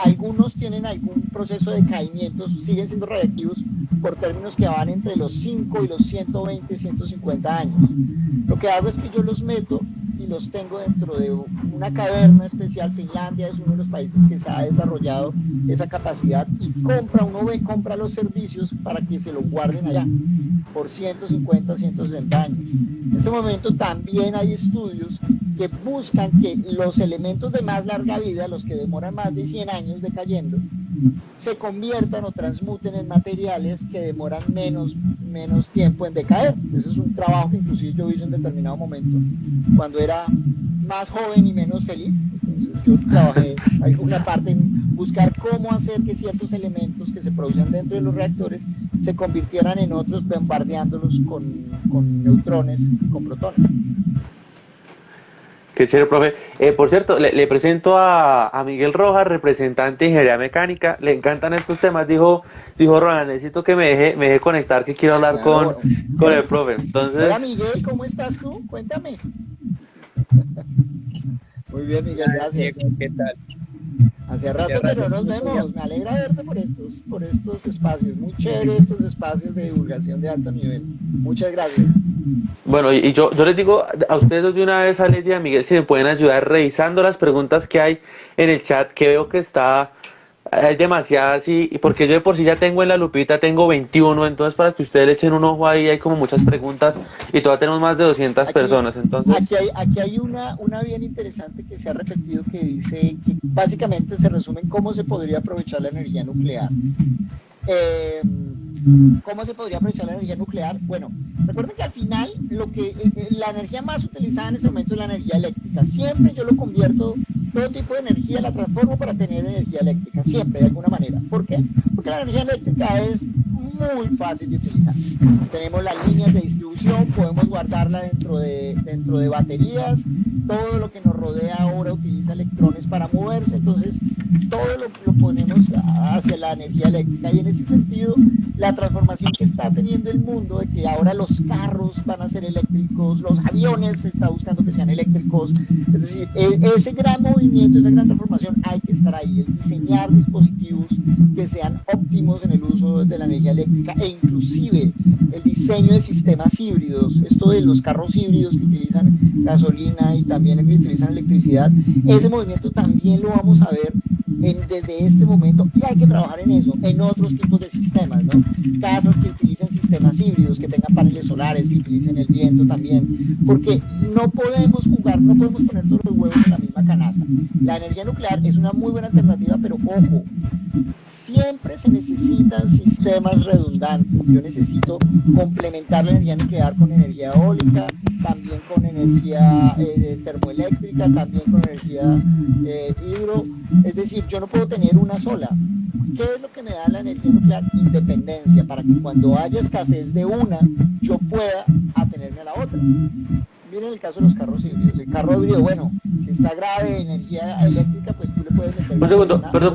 algunos tienen algún proceso de caimiento, siguen siendo radioactivos por términos que van entre los 5 y los 120, 150 años. Lo que hago es que yo los meto y los tengo dentro de una caverna especial. Finlandia es uno de los países que se ha desarrollado esa capacidad y compra los servicios para que se lo guarden allá por 150, 160 años. En este momento también hay estudios que buscan que los elementos de más larga vida, los que demoran más de 100 años decayendo, se conviertan o transmuten en materiales que demoran menos tiempo en decaer. Ese es un trabajo que inclusive yo hice en determinado momento cuando era más joven y menos feliz. Entonces yo trabajé alguna parte en buscar cómo hacer que ciertos elementos que se producían dentro de los reactores se convirtieran en otros, bombardeándolos con neutrones y con protones. Qué chévere, profe. Por cierto, le presento a Miguel Rojas, representante de Ingeniería Mecánica. Le encantan estos temas. Dijo Roland, necesito que me deje conectar, que quiero hablar con el profe. Entonces... Hola Miguel, ¿cómo estás tú? Cuéntame. Muy bien, Miguel, gracias. Diego, ¿qué tal? Hace rato que no nos vemos. Me alegra verte por estos espacios. Muy chévere estos espacios de divulgación de alto nivel. Muchas gracias. Bueno, y yo les digo a ustedes de una vez, a Lady y a Miguel, si me pueden ayudar revisando las preguntas que hay en el chat, que veo que hay demasiadas, y porque yo de por sí ya tengo en la lupita, tengo 21, entonces para que ustedes le echen un ojo ahí, hay como muchas preguntas, y todavía tenemos más de 200 personas, entonces... Aquí hay una bien interesante que se ha repetido, que dice que básicamente se resume en cómo se podría aprovechar la energía nuclear. ¿Cómo se podría aprovechar la energía nuclear? Bueno, recuerden que al final la energía más utilizada en ese momento es la energía eléctrica. Siempre yo lo convierto, todo tipo de energía la transformo para tener energía eléctrica, siempre, de alguna manera. ¿Por qué? Porque la energía eléctrica es muy fácil de utilizar. Tenemos las líneas de distribución, podemos guardarla dentro de baterías, todo lo que nos rodea ahora utiliza electrones para moverse, entonces todo lo ponemos hacia la energía eléctrica, y en ese sentido la transformación que está teniendo el mundo, de que ahora los carros van a ser eléctricos, los aviones se está buscando que sean eléctricos, es decir, ese gran movimiento, esa gran transformación hay que estar ahí, el diseñar dispositivos que sean óptimos en el uso de la energía eléctrica, e inclusive el diseño de sistemas híbridos, esto de los carros híbridos que utilizan gasolina y también que utilizan electricidad, ese movimiento también lo vamos a ver desde este momento, y hay que trabajar en eso, en otros tipos de sistemas, ¿no? Casas que utilicen sistemas híbridos, que tengan paneles solares, que utilicen el viento también, porque no podemos poner todos los huevos en la misma canasta. La energía nuclear es una muy buena alternativa, pero ojo, siempre se necesitan sistemas redundantes. Yo necesito complementar la energía nuclear con energía eólica, también con energía termoeléctrica, también con energía hidro. Es decir, yo no puedo tener una sola. ¿Qué es lo que me da la energía nuclear? Independencia, para que cuando haya escasez de una, yo pueda atenerme a la otra. Miren el caso de los carros híbridos. El carro híbrido, bueno, si está grave de energía eléctrica, pues tú le puedes meter... Un segundo, perdón,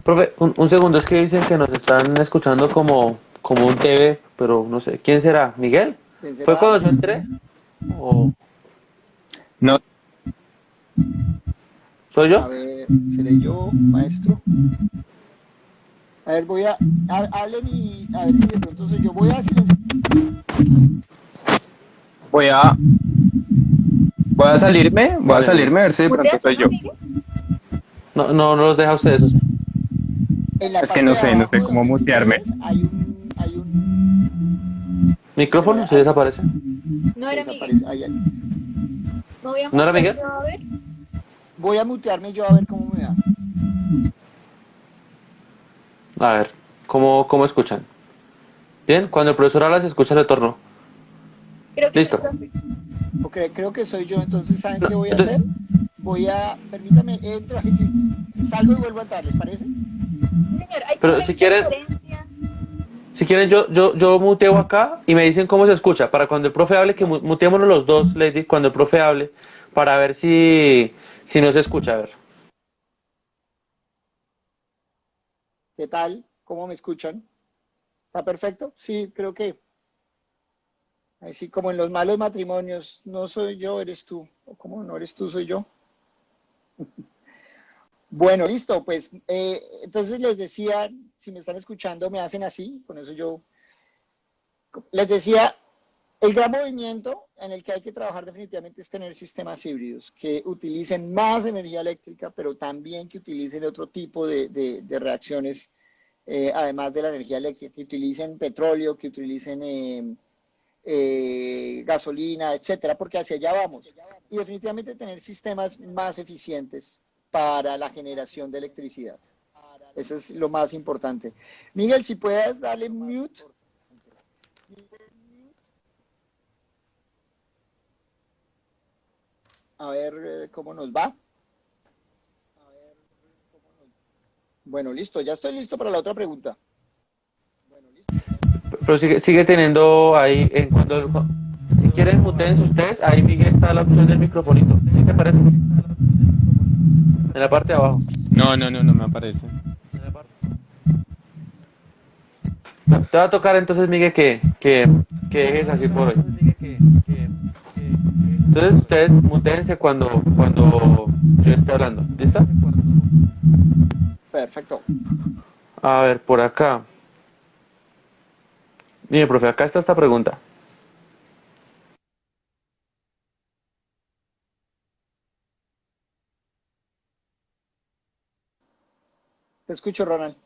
profe, un segundo, es que dicen que nos están escuchando como un TV, pero no sé, ¿quién será? ¿Miguel? ¿Quién será? ¿Fue cuando yo entré? ¿O No, soy yo? A ver, ¿seré yo, maestro? A ver, hablen y a ver si de pronto soy yo. Voy a silenciar. voy a salirme, a ver si de pronto soy yo. No los deja a ustedes, o sea. En la Es que parte no de sé abajo cómo donde mutearme. ustedes hay un ¿Micrófono? ¿Se desaparece? No era desaparece. Miguel. Ahí. ¿No era Miguel? A ver. Voy a mutearme yo a ver cómo me va. A ver, ¿cómo escuchan? ¿Bien? Cuando el profesor habla se escucha el retorno. Creo que Listo. sí, profe. creo que soy yo, entonces ¿saben qué voy a hacer? Permítame, entro, ay, sí, salgo y vuelvo a entrar, ¿les parece? Sí, señor, hay como Pero una interferencia. si quieren yo muteo acá y me dicen cómo se escucha, para cuando el profe hable, que muteémonos los dos, Lady, cuando el profe hable, para ver si no se escucha, a ver. ¿Qué tal? ¿Cómo me escuchan? ¿Está perfecto? Sí, creo que, así como en los malos matrimonios, no soy yo, eres tú, o como no eres tú, soy yo. Bueno, listo, pues entonces les decía, si me están escuchando, me hacen así, con eso yo les decía, el gran movimiento en el que hay que trabajar definitivamente es tener sistemas híbridos que utilicen más energía eléctrica, pero también que utilicen otro tipo de reacciones, además de la energía eléctrica, que utilicen petróleo, que utilicen gasolina, etcétera, porque hacia allá vamos. Y definitivamente tener sistemas más eficientes para la generación de electricidad. Eso es lo más importante. Miguel, si puedes darle mute. A ver cómo nos va. Bueno, listo, ya estoy listo para la otra pregunta. Pero sigue teniendo ahí, si quieren muteen ustedes, ahí Miguel está la opción del microfonito, ¿sí te parece? En la parte de abajo. No me aparece. Te va a tocar entonces, Miguel, que dejes así por hoy. Entonces ustedes mutéense cuando yo esté hablando. ¿Listo? Perfecto. A ver, por acá. Mire, profe, acá está esta pregunta. Te escucho, Ronald.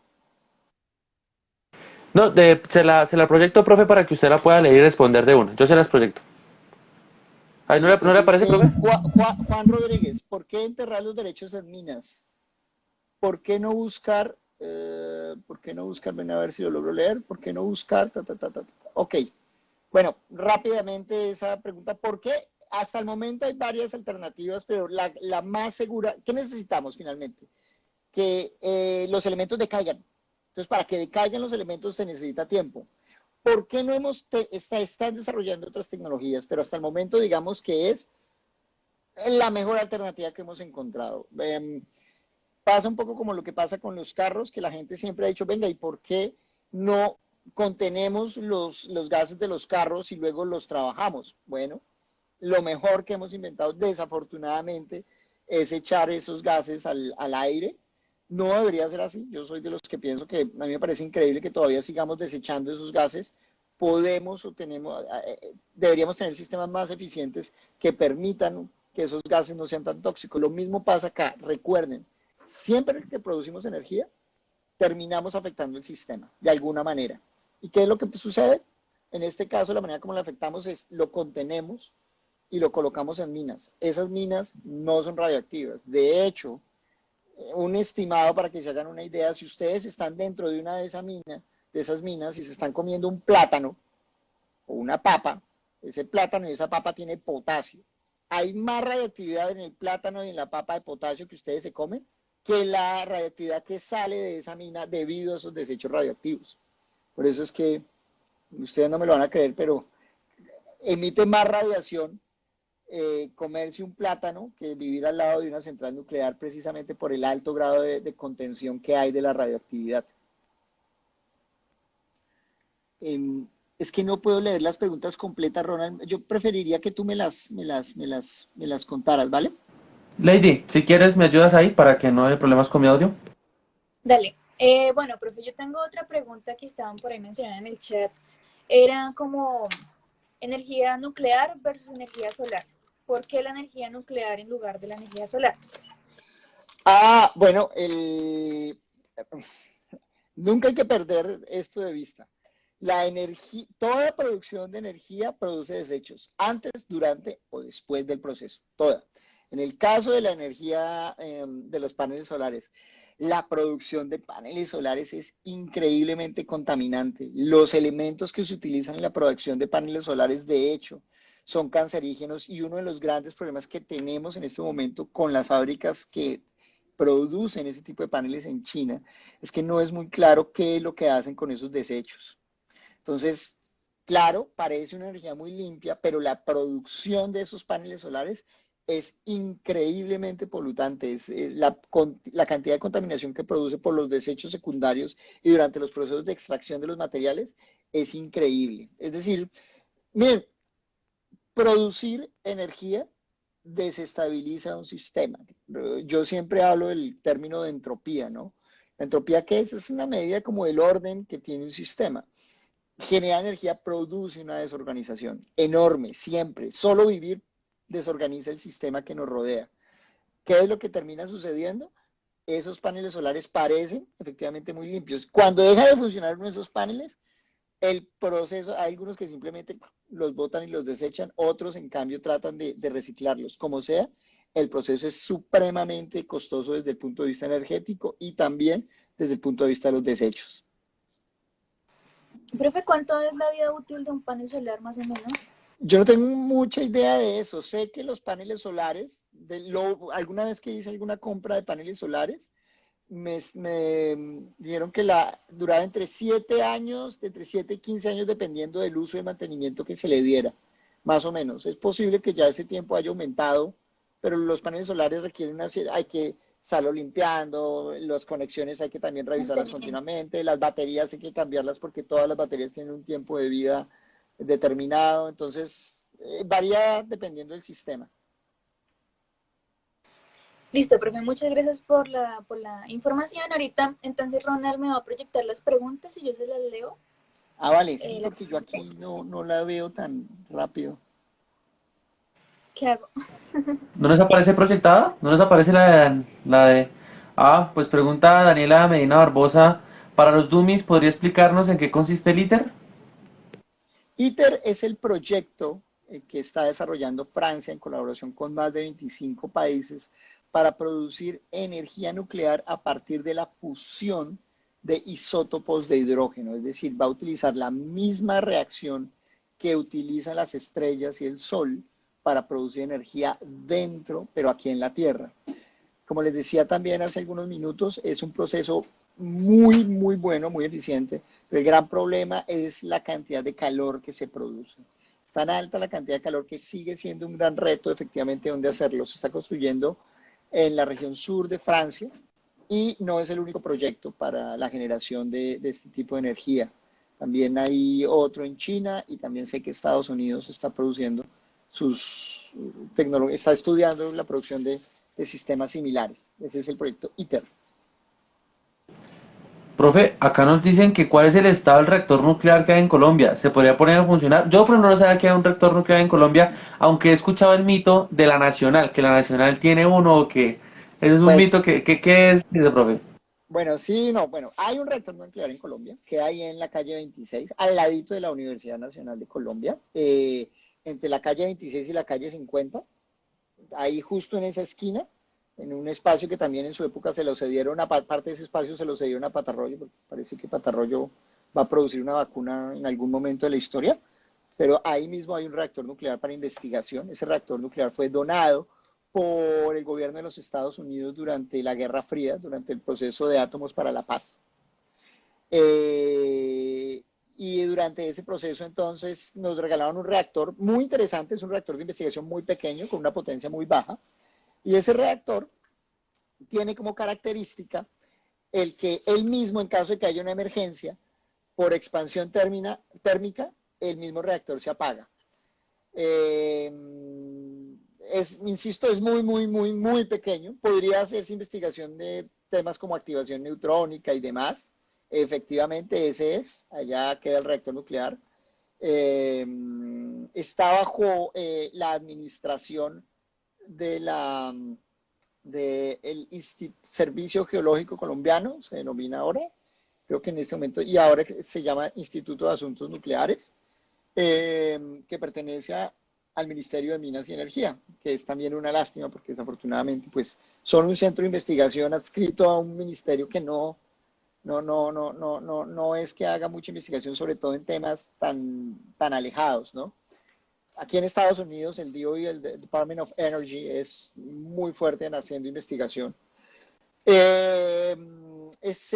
No, se la proyecto, profe, para que usted la pueda leer y responder de una. Yo se las proyecto. Ay, Listo. no le aparece, Dice profe? Juan Rodríguez, ¿por qué enterrar los derechos en minas? ¿Por qué no buscar, ven a ver si lo logro leer, ¿por qué no buscar, Ok, bueno, rápidamente esa pregunta, ¿por qué? Hasta el momento hay varias alternativas, pero la más segura, ¿qué necesitamos finalmente? Que los elementos decaigan. Entonces, para que decaigan los elementos se necesita tiempo. ¿Por qué no están desarrollando otras tecnologías? Pero hasta el momento digamos que es la mejor alternativa que hemos encontrado. Pasa un poco como lo que pasa con los carros, que la gente siempre ha dicho, venga, ¿y por qué no contenemos los gases de los carros y luego los trabajamos? Bueno, lo mejor que hemos inventado, desafortunadamente, es echar esos gases al aire. No debería ser así. Yo soy de los que pienso que a mí me parece increíble que todavía sigamos desechando esos gases. Podemos o tenemos, deberíamos tener sistemas más eficientes que permitan que esos gases no sean tan tóxicos. Lo mismo pasa acá. Recuerden, siempre que producimos energía, terminamos afectando el sistema de alguna manera. ¿Y qué es lo que sucede? En este caso, la manera como lo afectamos es lo contenemos y lo colocamos en minas. Esas minas no son radioactivas. De hecho, un estimado para que se hagan una idea, si ustedes están dentro de una de esas minas y se están comiendo un plátano o una papa, ese plátano y esa papa tiene potasio. Hay más radioactividad en el plátano y en la papa de potasio que ustedes se comen que la radioactividad que sale de esa mina debido a esos desechos radioactivos. Por eso es que ustedes no me lo van a creer, pero emite más radiación comerse un plátano que vivir al lado de una central nuclear precisamente por el alto grado de contención que hay de la radioactividad. Es que no puedo leer las preguntas completas, Ronald. Yo preferiría que tú me las contaras, ¿vale? Lady, si quieres, me ayudas ahí para que no haya problemas con mi audio. Dale. Bueno, profe, yo tengo otra pregunta que estaban por ahí mencionando en el chat. Era como energía nuclear versus energía solar. ¿Por qué la energía nuclear en lugar de la energía solar? Bueno, nunca hay que perder esto de vista. Toda producción de energía produce desechos, antes, durante o después del proceso, toda. En el caso de la energía de los paneles solares, la producción de paneles solares es increíblemente contaminante. Los elementos que se utilizan en la producción de paneles solares, de hecho, son cancerígenos y uno de los grandes problemas que tenemos en este momento con las fábricas que producen ese tipo de paneles en China es que no es muy claro qué es lo que hacen con esos desechos. Entonces, claro, parece una energía muy limpia, pero la producción de esos paneles solares es increíblemente polutante. La cantidad de contaminación que produce por los desechos secundarios y durante los procesos de extracción de los materiales es increíble. Es decir, miren, producir energía desestabiliza un sistema. Yo siempre hablo del término de entropía, ¿no? La entropía, ¿qué es? Es una medida como del orden que tiene un sistema. Generar energía produce una desorganización enorme, siempre. Solo vivir desorganiza el sistema que nos rodea. ¿Qué es lo que termina sucediendo? Esos paneles solares parecen efectivamente muy limpios. Cuando deja de funcionar uno de esos paneles, el proceso, hay algunos que simplemente los botan y los desechan, otros en cambio tratan de reciclarlos. Como sea, el proceso es supremamente costoso desde el punto de vista energético y también desde el punto de vista de los desechos. Profe, ¿cuánto es la vida útil de un panel solar más o menos? Yo no tengo mucha idea de eso. Sé que los paneles solares, alguna vez que hice alguna compra de paneles solares, me dijeron que duraba entre 7 años, entre 7 y 15 años, dependiendo del uso y mantenimiento que se le diera, más o menos. Es posible que ya ese tiempo haya aumentado, pero los paneles solares requieren hay que estarlo limpiando, las conexiones hay que también revisarlas Mantenimiento. continuamente, las baterías hay que cambiarlas porque todas las baterías tienen un tiempo de vida determinado, entonces varía dependiendo del sistema. Listo, profe, muchas gracias por la información. Ahorita, entonces Ronald me va a proyectar las preguntas y yo se las leo. Ah, vale, sí, Las porque yo aquí no la veo tan rápido. ¿Qué hago? ¿No les aparece proyectada? ¿No les aparece la de... Ah, pues pregunta Daniela Medina Barbosa. Para los dummies, ¿podría explicarnos en qué consiste el ITER? ITER es el proyecto que está desarrollando Francia en colaboración con más de 25 países para producir energía nuclear a partir de la fusión de isótopos de hidrógeno, es decir, va a utilizar la misma reacción que utilizan las estrellas y el Sol para producir energía dentro, pero aquí en la Tierra. Como les decía también hace algunos minutos, es un proceso muy bueno, muy eficiente, pero el gran problema es la cantidad de calor que se produce. Es tan alta la cantidad de calor que sigue siendo un gran reto efectivamente donde hacerlo. Se está construyendo en la región sur de Francia y no es el único proyecto para la generación de este tipo de energía. También hay otro en China y también sé que Estados Unidos está produciendo está estudiando la producción de sistemas similares. Ese es el proyecto ITER. Profe, acá nos dicen que cuál es el estado del reactor nuclear que hay en Colombia. ¿Se podría poner a funcionar? Yo, por ejemplo, no sabía que hay un reactor nuclear en Colombia, aunque he escuchado el mito de la Nacional, que la Nacional tiene uno o que... Ese es un Pues, mito ¿qué es, dice, profe? bueno, sí, no, bueno, hay un reactor nuclear en Colombia, que hay en la calle 26, al ladito de la Universidad Nacional de Colombia, entre la calle 26 y la calle 50, ahí justo en esa esquina, en un espacio que también en su época se lo cedieron, parte de ese espacio se lo cedieron a Patarroyo, porque parece que Patarroyo va a producir una vacuna en algún momento de la historia, pero ahí mismo hay un reactor nuclear para investigación. Ese reactor nuclear fue donado por el gobierno de los Estados Unidos durante la Guerra Fría, durante el proceso de átomos para la paz. Y durante ese proceso entonces nos regalaron un reactor muy interesante, es un reactor de investigación muy pequeño, con una potencia muy baja, y ese reactor tiene como característica el que él mismo, en caso de que haya una emergencia, por expansión térmica, el mismo reactor se apaga. Eh, insisto, es muy pequeño. Podría hacerse investigación de temas como activación neutrónica y demás. Efectivamente, ese es. Allá queda el reactor nuclear. Está bajo la administración de del Servicio Geológico Colombiano, se denomina ahora, creo que en este momento, y ahora se llama Instituto de Asuntos Nucleares, que pertenece al Ministerio de Minas y Energía, que es también una lástima porque desafortunadamente pues son un centro de investigación adscrito a un ministerio que no es que haga mucha investigación, sobre todo en temas tan alejados, ¿no? aquí en Estados Unidos el DOE, el Department of Energy, es muy fuerte en haciendo investigación. Se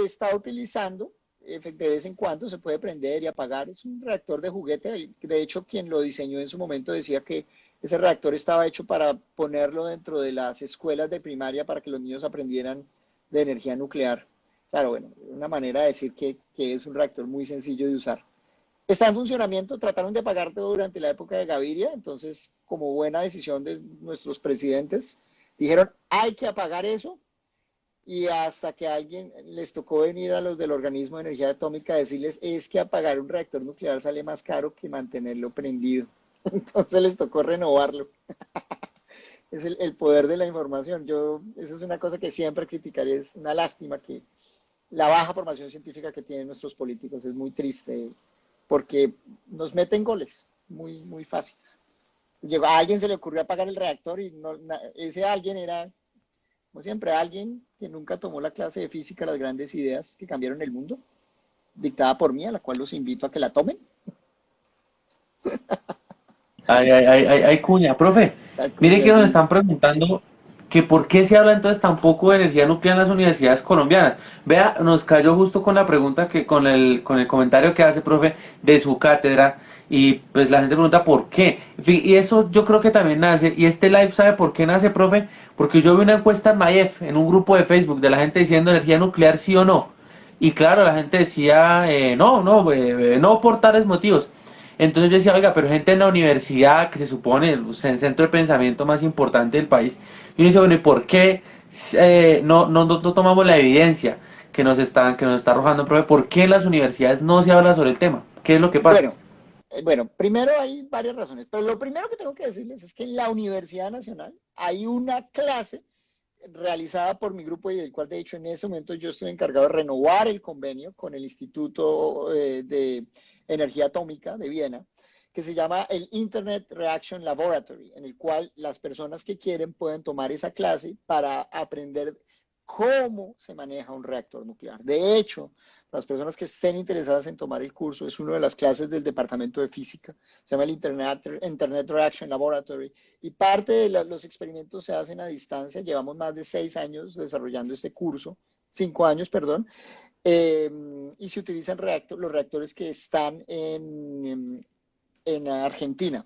está utilizando, de vez en cuando se puede prender y apagar, es un reactor de juguete, de hecho quien lo diseñó en su momento decía que ese reactor estaba hecho para ponerlo dentro de las escuelas de primaria para que los niños aprendieran de energía nuclear. Claro, bueno, una manera de decir que es un reactor muy sencillo de usar. Está en funcionamiento, trataron de apagarlo durante la época de Gaviria, entonces como buena decisión de nuestros presidentes, dijeron hay que apagar eso, y hasta que a alguien les tocó venir a los del organismo de energía atómica a decirles es que apagar un reactor nuclear sale más caro que mantenerlo prendido. Entonces les tocó renovarlo. Es el poder de la información. Esa es una cosa que siempre criticaré, es una lástima que la baja formación científica que tienen nuestros políticos es muy triste porque nos meten goles muy, muy fáciles. A alguien se le ocurrió apagar el reactor y ese alguien era, como siempre, alguien que nunca tomó la clase de física, las grandes ideas que cambiaron el mundo, dictada por mí, a la cual los invito a que la tomen. Ay, cuña, profe, mire que nos están preguntando que por qué se habla entonces tan poco de energía nuclear en las universidades colombianas. Vea, nos cayó justo con la pregunta con el comentario que hace, profe, de su cátedra, y pues la gente pregunta por qué. Y eso yo creo que también nace, y este live sabe por qué nace, profe, porque yo vi una encuesta en Mayef, en un grupo de Facebook, de la gente diciendo energía nuclear sí o no. Y claro, la gente decía, no por tales motivos. Entonces yo decía, oiga, pero gente en la universidad, que se supone el centro de pensamiento más importante del país, y uno dice, bueno, ¿y por qué no tomamos la evidencia que nos está arrojando, profe? ¿Por qué en las universidades no se habla sobre el tema? ¿Qué es lo que pasa? Bueno, primero hay varias razones, pero lo primero que tengo que decirles es que en la Universidad Nacional hay una clase realizada por mi grupo y del cual de hecho en ese momento yo estoy encargado de renovar el convenio con el Instituto de Energía Atómica de Viena, que se llama el Internet Reaction Laboratory, en el cual las personas que quieren pueden tomar esa clase para aprender cómo se maneja un reactor nuclear. De hecho, las personas que estén interesadas en tomar el curso, es una de las clases del Departamento de Física, se llama el Internet Reaction Laboratory, y parte de los experimentos se hacen a distancia. Llevamos más de 6 años desarrollando este curso, 5 años, perdón, y se utilizan los reactores que están en Argentina,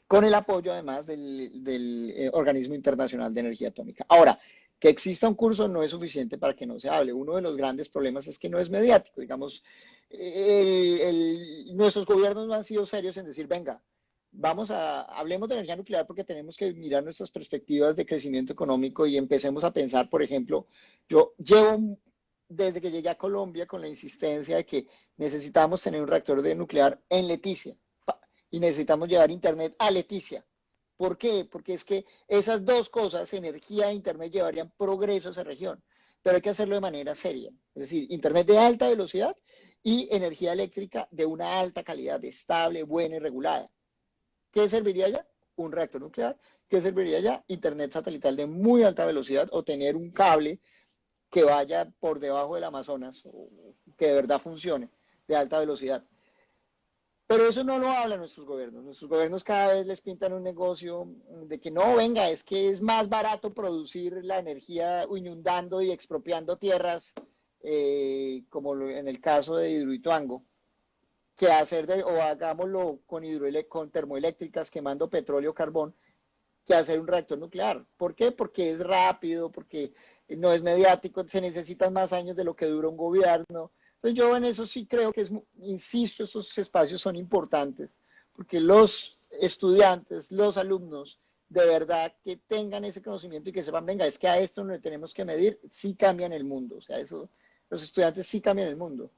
con el apoyo además del Organismo Internacional de Energía Atómica. Ahora, que exista un curso no es suficiente para que no se hable. Uno de los grandes problemas es que no es mediático. Digamos, nuestros gobiernos no han sido serios en decir, venga, hablemos de energía nuclear porque tenemos que mirar nuestras perspectivas de crecimiento económico y empecemos a pensar, por ejemplo, yo llevo desde que llegué a Colombia con la insistencia de que necesitamos tener un reactor nuclear en Leticia y necesitamos llevar Internet a Leticia. ¿Por qué? Porque es que esas dos cosas, energía e Internet, llevarían progreso a esa región, pero hay que hacerlo de manera seria. Es decir, Internet de alta velocidad y energía eléctrica de una alta calidad, estable, buena y regulada. ¿Qué serviría ya? Un reactor nuclear. ¿Qué serviría ya? Internet satelital de muy alta velocidad o tener un cable que vaya por debajo del Amazonas, que de verdad funcione, de alta velocidad. Pero eso no lo hablan nuestros gobiernos. Nuestros gobiernos cada vez les pintan un negocio de que no, venga, es que es más barato producir la energía inundando y expropiando tierras, como en el caso de Hidroituango, que o hagámoslo con termoeléctricas quemando petróleo o carbón, que hacer un reactor nuclear. ¿Por qué? Porque es rápido, porque no es mediático, se necesitan más años de lo que dura un gobierno. Entonces yo en eso sí creo que, insisto, estos espacios son importantes, porque los estudiantes, los alumnos, de verdad que tengan ese conocimiento y que sepan, venga, es que a esto no le tenemos que medir, sí cambian el mundo, o sea, los estudiantes sí cambian el mundo.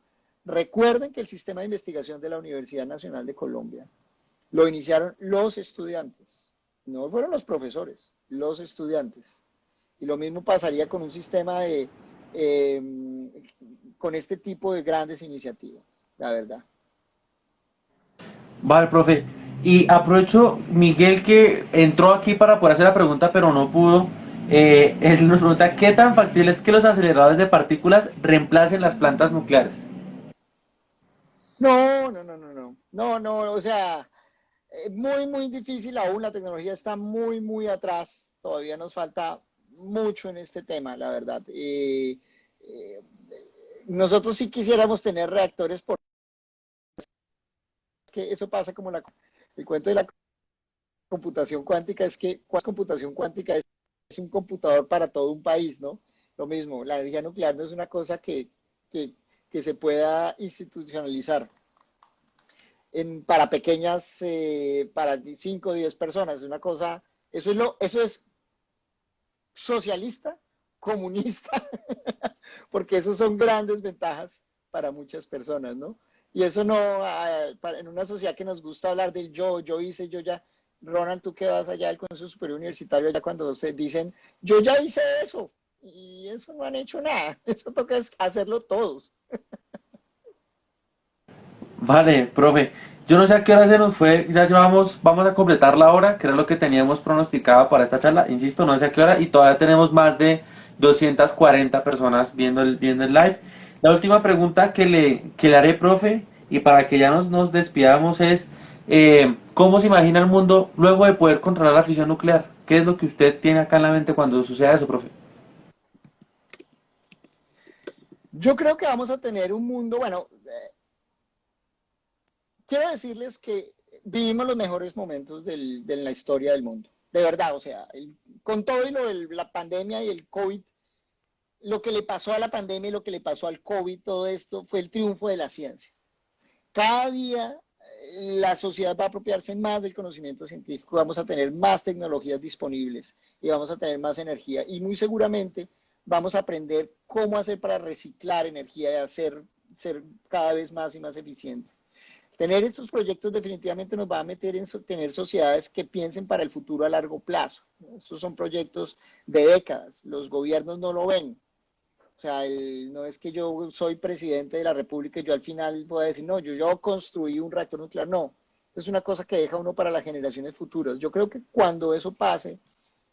Recuerden que el sistema de investigación de la Universidad Nacional de Colombia lo iniciaron los estudiantes, no fueron los profesores, los estudiantes. Y lo mismo pasaría con un sistema con este tipo de grandes iniciativas, la verdad. Vale, profe. Y aprovecho, Miguel, que entró aquí para poder hacer la pregunta, pero no pudo. Él nos pregunta, ¿qué tan factible es que los aceleradores de partículas reemplacen las plantas nucleares? No, o sea, muy, muy difícil aún, la tecnología está muy, muy atrás, todavía nos falta mucho en este tema, la verdad. Eh, nosotros sí quisiéramos tener reactores, porque eso pasa como el cuento de la computación cuántica, es que computación cuántica es un computador para todo un país, ¿no? Lo mismo, la energía nuclear no es una cosa que, que se pueda institucionalizar para pequeñas, para 5 o 10 personas. Es una cosa, eso es socialista, comunista, porque eso son grandes ventajas para muchas personas, ¿no? Y eso no, en una sociedad que nos gusta hablar del yo hice, yo ya, Ronald, tú que vas allá al Consejo Superior Universitario, allá cuando se dicen, yo ya hice eso, y eso no han hecho nada, eso toca hacerlo todos. Vale, profe. Yo no sé a qué hora se nos fue, ya llevamos, vamos a completar la hora, que era lo que teníamos pronosticado para esta charla. Insisto, no sé a qué hora y todavía tenemos más de 240 personas viendo el live. La última pregunta que le haré, profe, y para que ya nos despidamos es, ¿cómo se imagina el mundo luego de poder controlar la fisión nuclear? ¿Qué es lo que usted tiene acá en la mente cuando suceda eso, profe? Yo creo que vamos a tener un mundo, bueno, quiero decirles que vivimos los mejores momentos de la historia del mundo, de verdad, o sea, con todo y lo de la pandemia y el COVID, lo que le pasó a la pandemia y lo que le pasó al COVID, todo esto fue el triunfo de la ciencia. Cada día la sociedad va a apropiarse más del conocimiento científico, vamos a tener más tecnologías disponibles y vamos a tener más energía y muy seguramente vamos a aprender cómo hacer para reciclar energía y ser cada vez más y más eficientes. Tener estos proyectos definitivamente nos va a meter en tener sociedades que piensen para el futuro a largo plazo. Estos son proyectos de décadas, los gobiernos no lo ven. O sea, no es que yo soy presidente de la República y yo al final voy a decir, no, yo construí un reactor nuclear. No, es una cosa que deja uno para las generaciones futuras. Yo creo que cuando eso pase,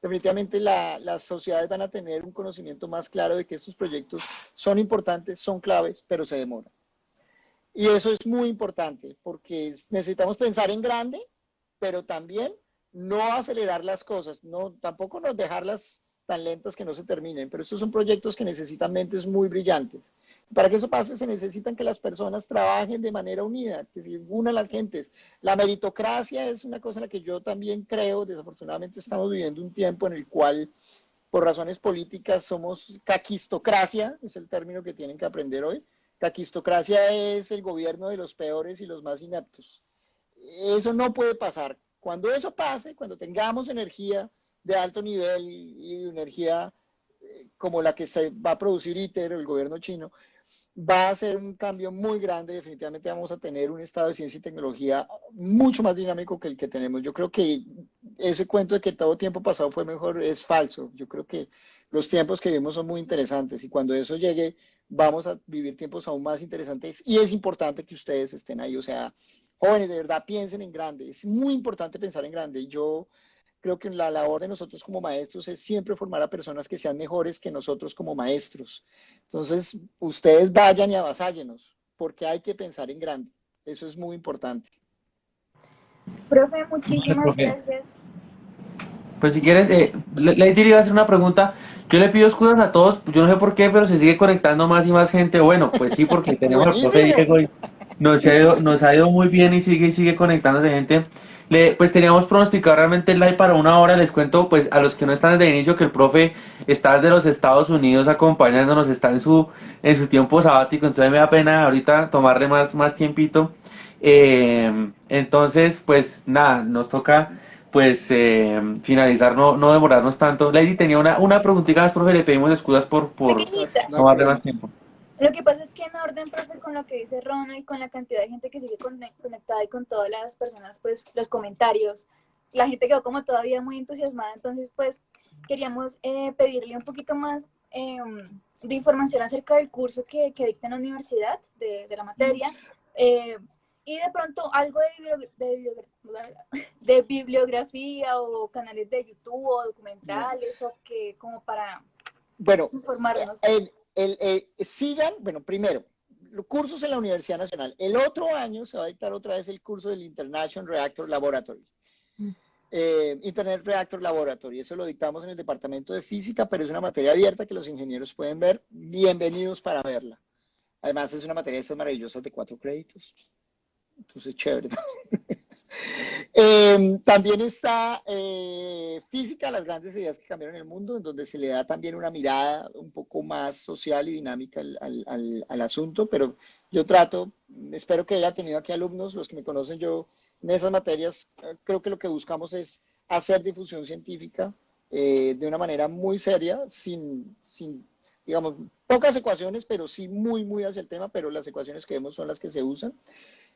definitivamente las sociedades van a tener un conocimiento más claro de que estos proyectos son importantes, son claves, pero se demoran. Y eso es muy importante porque necesitamos pensar en grande, pero también no acelerar las cosas, no, tampoco no dejarlas tan lentas que no se terminen, pero estos son proyectos que necesitan mentes muy brillantes. Para que eso pase se necesitan que las personas trabajen de manera unida, que se unan las gentes. La meritocracia es una cosa en la que yo también creo, desafortunadamente estamos viviendo un tiempo en el cual por razones políticas somos caquistocracia, es el término que tienen que aprender hoy. Caquistocracia es el gobierno de los peores y los más ineptos. Eso no puede pasar. Cuando eso pase, cuando tengamos energía de alto nivel y energía como la que se va a producir ITER, el gobierno chino, va a ser un cambio muy grande. Definitivamente vamos a tener un estado de ciencia y tecnología mucho más dinámico que el que tenemos. Yo creo que ese cuento de que todo tiempo pasado fue mejor es falso. Yo creo que los tiempos que vivimos son muy interesantes y cuando eso llegue vamos a vivir tiempos aún más interesantes y es importante que ustedes estén ahí. O sea, jóvenes, de verdad piensen en grande. Es muy importante pensar en grande. Yo creo que la labor de nosotros como maestros es siempre formar a personas que sean mejores que nosotros como maestros. Entonces, ustedes vayan y avasállenos, porque hay que pensar en grande. Eso es muy importante. Profe, Vale, muchísimas profe. gracias. Pues si quieres, Lady le iba a hacer una pregunta. Yo le pido excusas a todos, pues yo no sé por qué, pero se sigue conectando más y más gente. Bueno, pues sí, porque tenemos al profe Buenísimo. Diego y nos ha ido muy bien y sigue conectándose gente. Pues teníamos pronosticado realmente el live para una hora. Les cuento, pues a los que no están desde el inicio, que el profe está desde los Estados Unidos acompañándonos, está en su tiempo sabático, entonces me da pena ahorita tomarle más tiempito. Entonces, pues nada, nos toca pues finalizar, no demorarnos tanto. Lady tenía una preguntita más, profe, le pedimos excusas por No, Pequeñita. no hay tomarle más problema. tiempo. Lo que pasa es que en orden, profe, con lo que dice Ronald, con la cantidad de gente que sigue conectada y con todas las personas, pues los comentarios, la gente quedó como todavía muy entusiasmada, entonces pues queríamos pedirle un poquito más de información acerca del curso que dicta en la universidad, de la materia, eh, y de pronto algo de bibliografía o canales de YouTube o documentales o que como para Bueno, informarnos. sigan, bueno, primero, cursos en la Universidad Nacional. El otro año se va a dictar otra vez el curso del International Reactor Laboratory. Internet Reactor Laboratory. Eso lo dictamos en el departamento de física, pero es una materia abierta que los ingenieros pueden ver. Bienvenidos para verla. Además, es una materia de estas maravillosas de 4 créditos. Entonces, chévere. También está Física, las grandes ideas que cambiaron el mundo, en donde se le da también una mirada un poco más social y dinámica al asunto, pero yo espero que haya tenido aquí alumnos, los que me conocen, yo en esas materias creo que lo que buscamos es hacer difusión científica de una manera muy seria, sin, digamos, pocas ecuaciones, pero sí muy hacia el tema, pero las ecuaciones que vemos son las que se usan.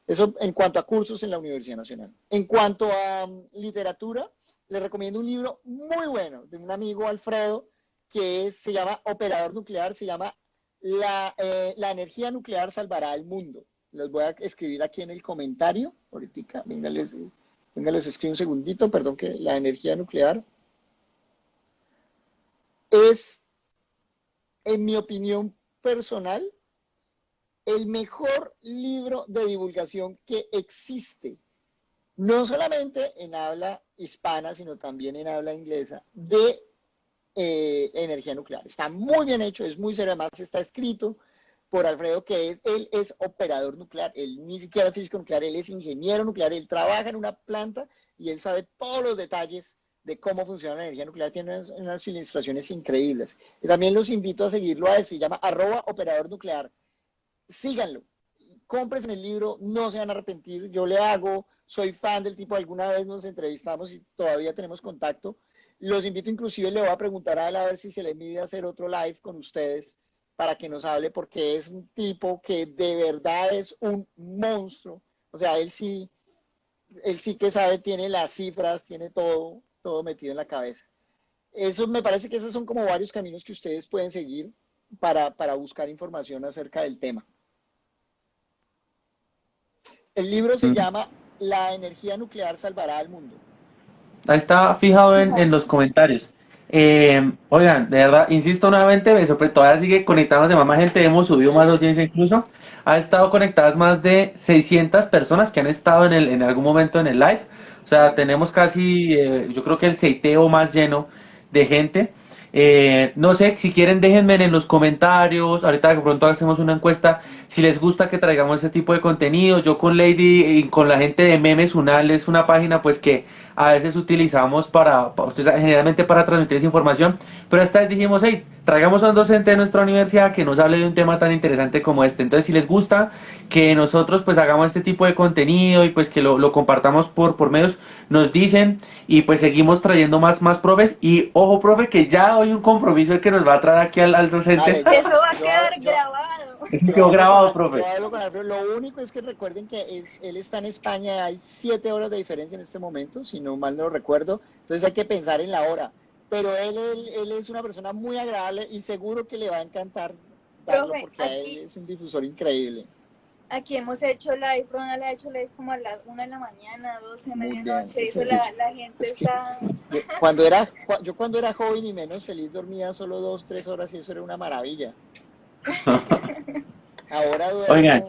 Eso en cuanto a cursos en la Universidad Nacional. En cuanto a literatura, les recomiendo un libro muy bueno de un amigo, Alfredo, que se llama Operador Nuclear, se llama La energía nuclear salvará al mundo. Los voy a escribir aquí en el comentario. Ahorita, venga, les escribo un segundito, perdón, que la energía nuclear es, en mi opinión personal, el mejor libro de divulgación que existe, no solamente en habla hispana, sino también en habla inglesa, de energía nuclear. Está muy bien hecho, es muy serio, además está escrito por Alfredo, él es operador nuclear, él ni siquiera es físico nuclear, él es ingeniero nuclear, él trabaja en una planta y él sabe todos los detalles de cómo funciona la energía nuclear, tiene unas ilustraciones increíbles. Y también los invito a seguirlo a él, se llama @operadornuclear. Síganlo, cómprense el libro, no se van a arrepentir, yo le hago, soy fan del tipo, alguna vez nos entrevistamos y todavía tenemos contacto, los invito inclusive, le voy a preguntar a él a ver si se le mide hacer otro live con ustedes para que nos hable, porque es un tipo que de verdad es un monstruo, o sea, él sí que sabe, tiene las cifras, tiene todo metido en la cabeza. Eso me parece que esos son como varios caminos que ustedes pueden seguir para buscar información acerca del tema. El libro se llama La energía nuclear salvará al mundo. Ahí está fijado en los comentarios. Oigan, de verdad, insisto nuevamente, todavía sigue conectándose más gente, hemos subido más audiencia incluso. Ha estado conectadas más de 600 personas que han estado en algún momento en el live. O sea, tenemos casi, yo creo que el seiteo más lleno de gente. No sé, si quieren déjenme en los comentarios, ahorita de pronto hacemos una encuesta, si les gusta que traigamos ese tipo de contenido. Yo con Lady y con la gente de Memes Unal es una página pues que a veces utilizamos generalmente para transmitir esa información, pero esta vez dijimos, hey, traigamos a un docente de nuestra universidad que nos hable de un tema tan interesante como este. Entonces, si les gusta que nosotros pues hagamos este tipo de contenido y pues que lo compartamos por medios, nos dicen y pues seguimos trayendo más profes. Y ojo, profe, que ya hoy un compromiso el que nos va a traer aquí al docente. Dale, Eso va a quedar grabado. Eso quedó grabado, profe. Yo hablo con Alfredo. Lo único es que recuerden que él está en España, hay 7 horas de diferencia en este momento, si no mal no lo recuerdo, entonces hay que pensar en la hora. Pero él es una persona muy agradable y seguro que le va a encantar darlo, Profe, porque a él es un difusor increíble. Aquí hemos hecho live, Ronald ha hecho live como a las 1 de la mañana, 12, Muy medianoche, bien. eso Sí. la gente Es que está... yo cuando era joven y menos feliz dormía solo 2, 3 horas y eso era una maravilla. Ahora duermo. Oigan.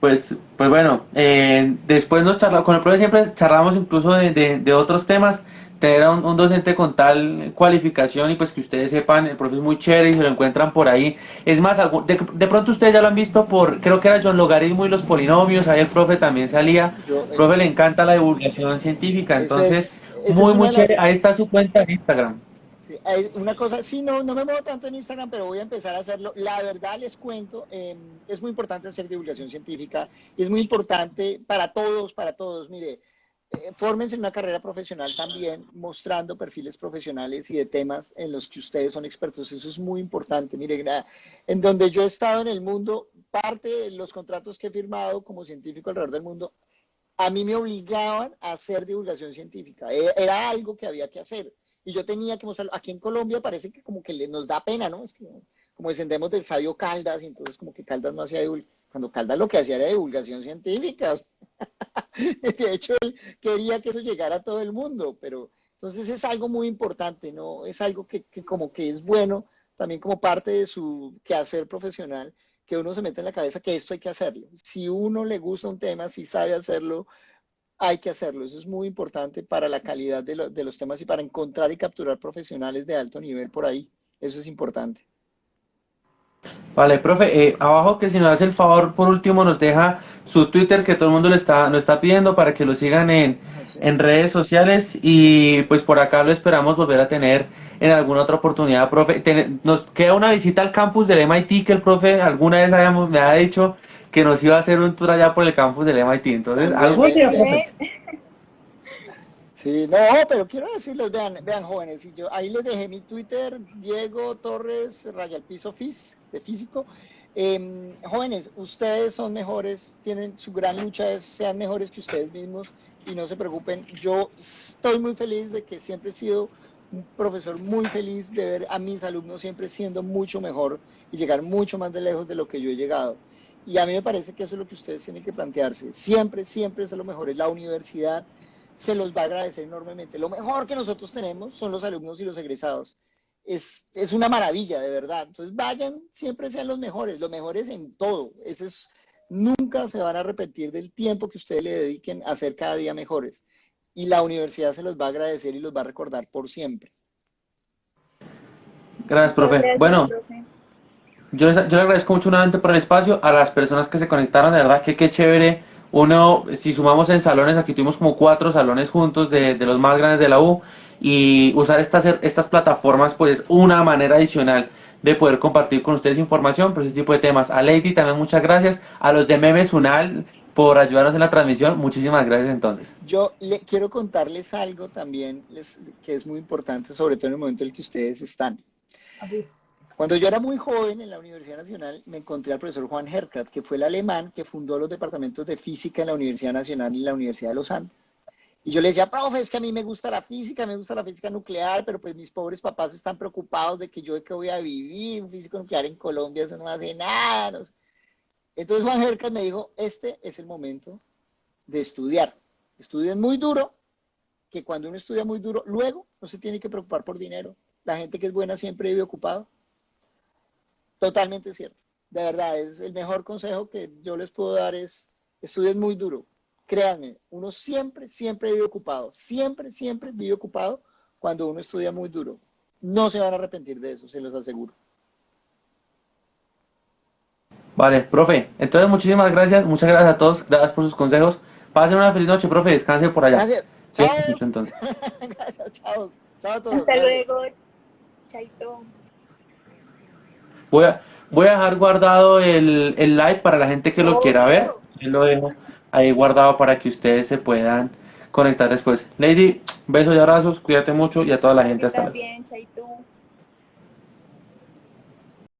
Pues bueno, después con el profe siempre charlamos incluso de otros temas, tener a un docente con tal cualificación y pues que ustedes sepan, el profe es muy chévere y se lo encuentran por ahí. Es más, de pronto ustedes ya lo han visto creo que era John Logaritmo y los polinomios, ahí el profe también salía, el profe le encanta la divulgación científica, entonces muy chévere, ahí está su cuenta en Instagram. Sí, hay una cosa, sí, no me muevo tanto en Instagram, pero voy a empezar a hacerlo. La verdad les cuento, es muy importante hacer divulgación científica, y es muy importante para todos, mire, fórmense en una carrera profesional también, mostrando perfiles profesionales y de temas en los que ustedes son expertos, eso es muy importante. Mire, en donde yo he estado en el mundo, parte de los contratos que he firmado como científico alrededor del mundo, a mí me obligaban a hacer divulgación científica, era algo que había que hacer. Y yo tenía que mostrarlo. Aquí en Colombia parece que como que nos da pena, ¿no? Es que como descendemos del sabio Caldas, y entonces como que Caldas no hacía divulgación. Cuando Caldas lo que hacía era divulgación científica. De hecho, él quería que eso llegara a todo el mundo, pero entonces es algo muy importante, ¿no? Es algo que como que es bueno también como parte de su quehacer profesional, que uno se mete en la cabeza que esto hay que hacerlo. Si uno le gusta un tema, si sabe hacerlo, hay que hacerlo. Eso es muy importante para la calidad de los temas y para encontrar y capturar profesionales de alto nivel por ahí. Eso es importante. Vale, profe, abajo que si nos hace el favor, por último nos deja su Twitter que todo el mundo lo está pidiendo para que lo sigan Así. en redes sociales y pues por acá lo esperamos volver a tener en alguna otra oportunidad, profe. Nos queda una visita al campus del MIT que el profe alguna vez me ha dicho que nos iba a hacer un tour allá por el campus del MIT. Entonces, También, algún día, ¿Sí profe. ven? sí, no, pero quiero decirles, vean jóvenes, y yo ahí les dejé mi Twitter, Diego Torres, raya al piso de físico. Jóvenes, ustedes son mejores, tienen su gran lucha, sean mejores que ustedes mismos y no se preocupen. Yo estoy muy feliz de que siempre he sido un profesor muy feliz de ver a mis alumnos siempre siendo mucho mejor y llegar mucho más de lejos de lo que yo he llegado. Y a mí me parece que eso es lo que ustedes tienen que plantearse. Siempre, siempre es lo mejor. Es la universidad se los va a agradecer enormemente. Lo mejor que nosotros tenemos son los alumnos y los egresados. Es una maravilla, de verdad. Entonces vayan, siempre sean los mejores en todo. Nunca se van a arrepentir del tiempo que ustedes le dediquen a ser cada día mejores. Y la universidad se los va a agradecer y los va a recordar por siempre. Gracias, Muchas profe. gracias, Bueno, profe. yo le agradezco mucho nuevamente por el espacio, a las personas que se conectaron, de verdad que qué chévere. Uno, si sumamos en salones, aquí tuvimos como 4 salones juntos de los más grandes de la U y usar estas plataformas pues es una manera adicional de poder compartir con ustedes información por ese tipo de temas. A Lady también muchas gracias, a los de Memes Unal por ayudarnos en la transmisión, muchísimas gracias entonces. Yo quiero contarles algo también que es muy importante, sobre todo en el momento en el que ustedes están. Cuando yo era muy joven en la Universidad Nacional, me encontré al profesor Juan Herkrat, que fue el alemán que fundó los departamentos de física en la Universidad Nacional y la Universidad de los Andes. Y yo le decía, profe, es que a mí me gusta la física nuclear, pero pues mis pobres papás están preocupados de que yo de qué voy a vivir, un físico nuclear en Colombia, eso no hace nada. No sé. Entonces Juan Herkrat me dijo, este es el momento de estudiar. Estudien muy duro, que cuando uno estudia muy duro, luego no se tiene que preocupar por dinero. La gente que es buena siempre vive ocupado. Totalmente cierto. De verdad, es el mejor consejo que yo les puedo dar es estudien muy duro. Créanme, uno siempre, siempre vive ocupado. Siempre, siempre vive ocupado cuando uno estudia muy duro. No se van a arrepentir de eso, se los aseguro. Vale, profe, entonces muchísimas gracias, muchas gracias a todos, gracias por sus consejos. Pasen una feliz noche, profe, descanse por allá. Gracias. Chao. Cuídense mucho entonces. Gracias, chao. Chao a todos. Hasta Gracias. luego. Chaito. Voy a dejar guardado el live para la gente que lo quiera ver. Yo lo dejo ahí guardado para que ustedes se puedan conectar después. Lady, besos y abrazos, cuídate mucho y a toda la gente Que hasta luego. también, chaito.